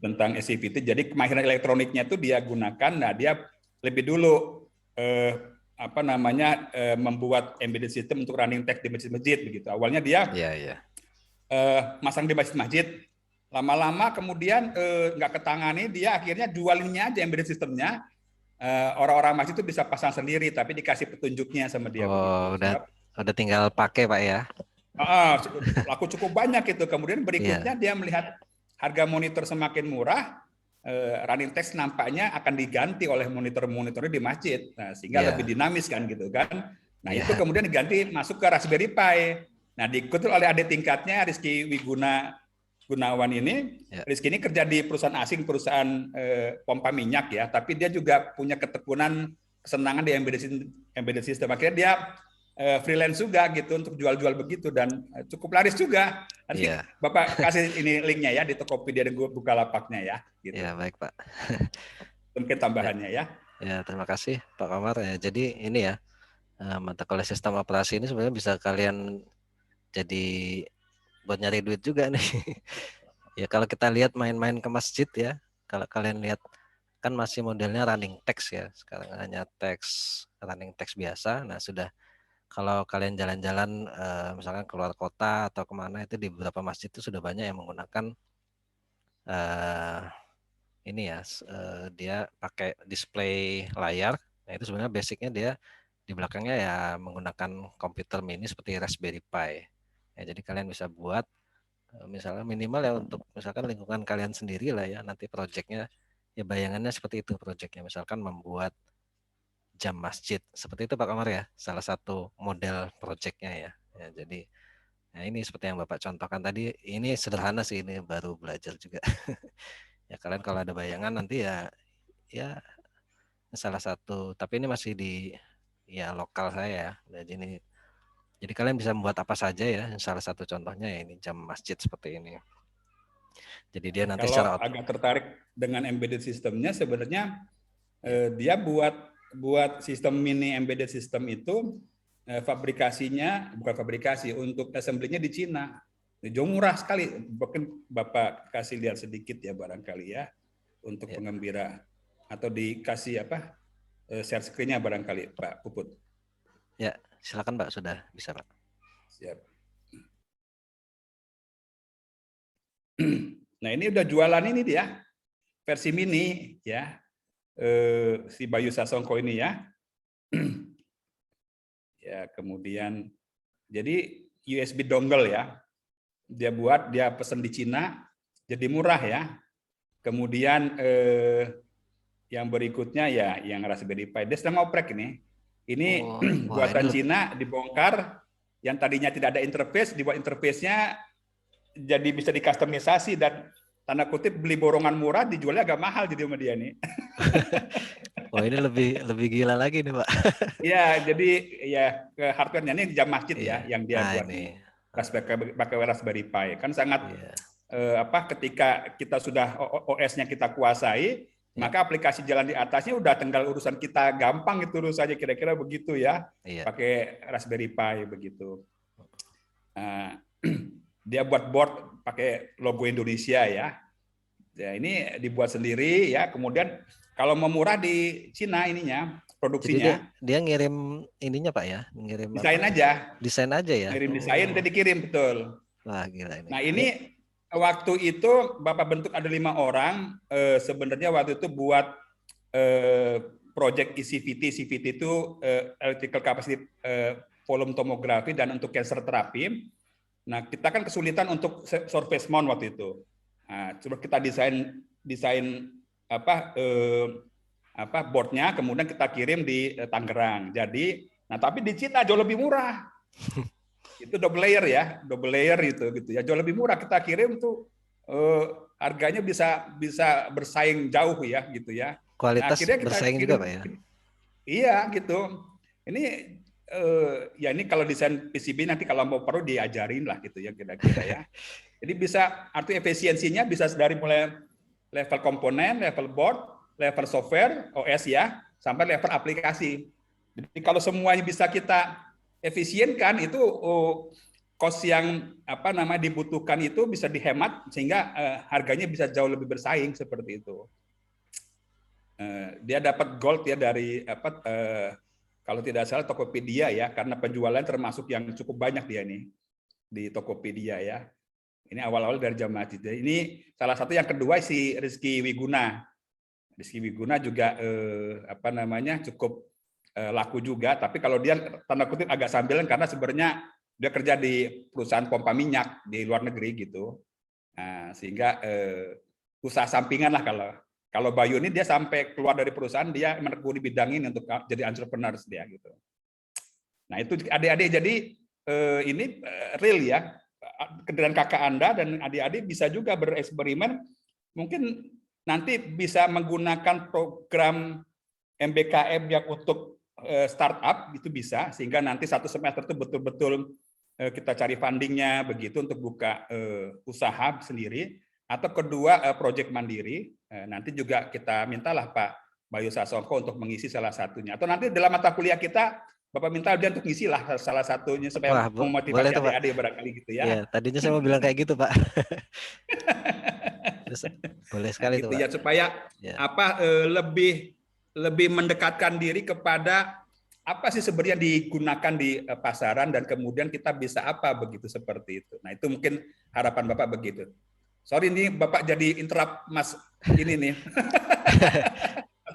Tentang SCPT. Jadi kemahiran elektroniknya itu dia gunakan. Nah dia lebih dulu membuat embedded system untuk running text di masjid-masjid begitu. Awalnya dia masang di masjid-masjid. Lama-lama kemudian nggak ketangani, dia akhirnya jualinnya aja embedded systemnya. Orang-orang masjid itu bisa pasang sendiri, tapi dikasih petunjuknya sama dia. Oh, udah tinggal pakai Pak ya. Laku cukup banyak itu. Kemudian berikutnya dia melihat harga monitor semakin murah, running text nampaknya akan diganti oleh monitor-monitornya di masjid, sehingga lebih dinamis kan gitu kan. Nah itu kemudian diganti masuk ke Raspberry Pi. Nah diikuti oleh adik tingkatnya Rizky Gunawan ini. Rizky ini kerja di perusahaan asing, perusahaan pompa minyak ya, tapi dia juga punya ketekunan, kesenangan di embedded system. Akhirnya dia freelance juga gitu untuk jual-jual begitu dan cukup laris juga. Nanti Bapak kasih ini linknya ya di Tokopedia dan Bukalapaknya ya. Gitu. Ya baik Pak. Mungkin tambahannya ya. Ya terima kasih Pak Komar ya. Jadi ini ya mata kuliah sistem operasi ini sebenarnya bisa kalian jadi buat nyari duit juga nih. Ya kalau kita lihat main-main ke masjid ya, kalau kalian lihat kan masih modelnya running text ya. Sekarang hanya running text biasa. Nah sudah. Kalau kalian jalan-jalan misalkan keluar kota atau kemana itu di beberapa masjid itu sudah banyak yang menggunakan dia pakai display layar. Nah itu sebenarnya basicnya dia di belakangnya ya menggunakan komputer mini seperti Raspberry Pi. Ya, jadi kalian bisa buat misalnya minimal ya untuk misalkan lingkungan kalian sendiri lah ya, nanti proyeknya ya bayangannya seperti itu proyeknya, misalkan membuat jam masjid seperti itu Pak Komar ya, salah satu model proyeknya ya. Jadi nah ini seperti yang Bapak contohkan tadi, ini sederhana sih, ini baru belajar juga. Ya kalian kalau ada bayangan nanti ya salah satu, tapi ini masih di lokal saya ya. Jadi kalian bisa membuat apa saja ya. Salah satu contohnya ya ini jam masjid seperti ini. Jadi dia nanti kalau agak tertarik dengan embedded systemnya sebenarnya dia buat sistem mini embedded system itu bukan fabrikasi, untuk assembly-nya di Cina. Jauh murah sekali. Mungkin Bapak kasih lihat sedikit ya barangkali ya untuk penggembira, atau dikasih share screen-nya barangkali Pak Puput. Ya, silakan Pak, sudah bisa Pak. Siap. Nah, ini udah jualan ini dia. Versi mini ya. Si Bayu Sasongko ini ya. Ya, kemudian jadi USB dongle ya. Dia pesan di Cina, jadi murah ya. Kemudian yang berikutnya ya yang Raspberry Pi. Dia sedang ngoprek ini. Ini buatan Cina dibongkar, yang tadinya tidak ada interface, dibuat interface-nya jadi bisa dikustomisasi dan tanda kutip beli borongan murah dijualnya agak mahal jadi sama dia nih. Wah ini lebih gila lagi nih Pak. Ya jadi ya hardware-nya ini jam masjid ya yang dia buat ini. Pakai Raspberry Pi kan sangat ketika kita sudah OS-nya kita kuasai, maka aplikasi jalan di atasnya udah tinggal urusan kita gampang itu urus saja, kira-kira begitu ya. Pakai Raspberry Pi begitu. Dia buat board pakai logo Indonesia ya. Ya, ini dibuat sendiri ya. Kemudian kalau mau murah di Cina ininya Jadi produksinya, dia ngirim ininya Pak ya, ngirim desain apa? aja, Desain aja ya. ngirim desain Oh, dan dikirim betul. wah gila ini. Nah ini waktu itu Bapak bentuk ada 5 orang. Sebenarnya waktu itu buat project ECVT. CVT itu electrical capacity volume tomografi dan untuk cancer terapi. Nah kita kan kesulitan untuk surface mount waktu itu. Nah, coba kita desain boardnya, kemudian kita kirim di Tangerang. Jadi, nah tapi di Cina jauh lebih murah. Itu double layer itu gitu ya, jauh lebih murah. Kita kirim tuh harganya bisa bersaing jauh ya gitu ya. Nah, Kualitas akhirnya kita bersaing kirim, juga Pak ya. iya gitu. Ini ya ini kalau desain PCB nanti kalau mau perlu diajarin lah gitu ya kira-kira ya. Jadi bisa artinya efisiensinya bisa dari mulai level komponen, level board, level software OS ya, sampai level aplikasi. Jadi kalau semuanya bisa kita efisienkan itu cost yang dibutuhkan itu bisa dihemat sehingga harganya bisa jauh lebih bersaing seperti itu. Dia dapat gold ya dari kalau tidak salah Tokopedia ya, karena penjualan termasuk yang cukup banyak dia nih di Tokopedia ya. Ini awal-awal dari Jamaah Masjid. Ini salah satu. Yang kedua si Rizky Wiguna. Rizky Wiguna juga cukup laku juga, tapi kalau dia tanda kutip agak sambilan karena sebenarnya dia kerja di perusahaan pompa minyak di luar negeri gitu. Nah, sehingga usaha sampingan lah kalau Bayu ini dia sampai keluar dari perusahaan dia menekuni bidang ini untuk jadi entrepreneur dia gitu. Nah itu adik-adik jadi ini real ya. Dan kakak Anda dan adik-adik bisa juga bereksperimen, mungkin nanti bisa menggunakan program MBKM yang untuk startup itu bisa, sehingga nanti 1 semester itu betul-betul kita cari fundingnya begitu untuk buka usaha sendiri, atau kedua project mandiri. Nanti juga kita mintalah Pak Bayu Sasongko untuk mengisi salah satunya, atau nanti dalam mata kuliah kita Bapak minta dia untuk ngisi lah salah satunya supaya memotivasi adik-adik barangkali gitu ya. Iya, tadinya saya mau bilang kayak gitu Pak. Boleh sekali gitu tuh Pak. Ya supaya lebih mendekatkan diri kepada apa sih sebenarnya digunakan di pasaran dan kemudian kita bisa apa begitu seperti itu. Nah itu mungkin harapan Bapak begitu. Sorry nih Bapak jadi interrupt Mas ini nih.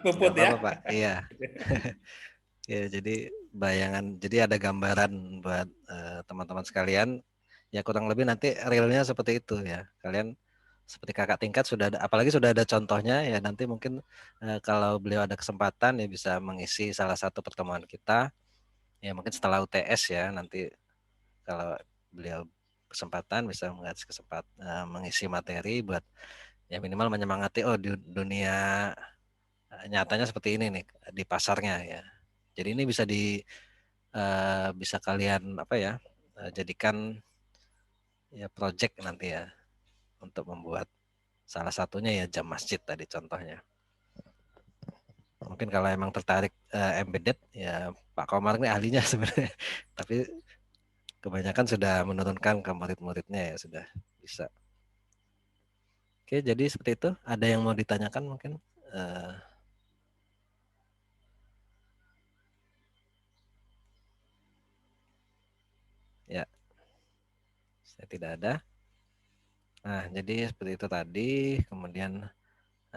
Puput ya. Pak. Iya. Ya, jadi jadi ada gambaran buat teman-teman sekalian. Ya kurang lebih nanti realnya seperti itu ya. Kalian seperti kakak tingkat sudah ada, apalagi sudah ada contohnya ya. Nanti mungkin kalau beliau ada kesempatan ya bisa mengisi salah satu pertemuan kita. Ya mungkin setelah UTS ya. Nanti kalau beliau kesempatan bisa mengisi materi buat ya minimal menyemangati di dunia nyatanya seperti ini nih di pasarnya ya. Jadi ini bisa kalian jadikan ya project nanti ya untuk membuat salah satunya ya jam masjid tadi contohnya. Mungkin kalau emang tertarik embedded ya Pak Komar ini ahlinya sebenarnya. Tapi kebanyakan sudah menurunkan ke murid-muridnya ya sudah bisa. Oke, jadi seperti itu. Ada yang mau ditanyakan mungkin? Ya, saya tidak ada. Nah, jadi seperti itu tadi. Kemudian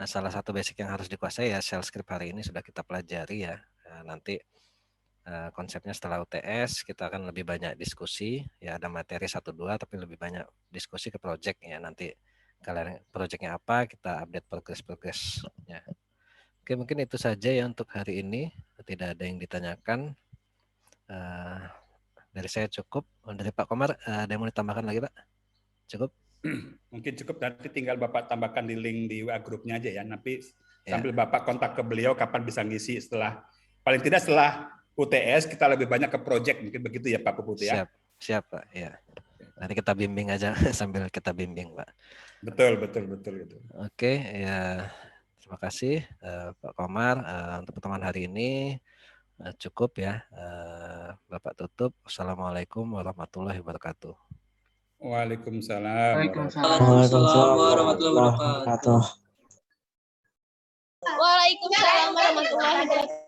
salah satu basic yang harus dikuasai ya shell script hari ini sudah kita pelajari ya. Nanti konsepnya setelah UTS kita akan lebih banyak diskusi. Ya ada materi 1-2 tapi lebih banyak diskusi ke project ya. Nanti kalian projectnya apa kita update progress-progressnya. Oke, mungkin itu saja ya untuk hari ini. Tidak ada yang ditanyakan. Dari saya cukup. Dari Pak Komar, ada yang mau ditambahkan lagi Pak? Cukup? Mungkin cukup, nanti tinggal Bapak tambahkan di link di WA grupnya aja ya. Nanti sambil Bapak kontak ke beliau kapan bisa ngisi paling tidak setelah UTS kita lebih banyak ke project, mungkin begitu ya Pak Puput ya. Siap Pak. Ya. Nanti kita bimbing aja sambil kita bimbing Pak. Betul gitu. Oke, ya terima kasih Pak Komar untuk pertemuan hari ini. Cukup ya. Bapak tutup. Wassalamualaikum warahmatullahi wabarakatuh. Waalaikumsalam. Waalaikumsalam warahmatullahi wabarakatuh. Waalaikumsalam warahmatullahi wabarakatuh.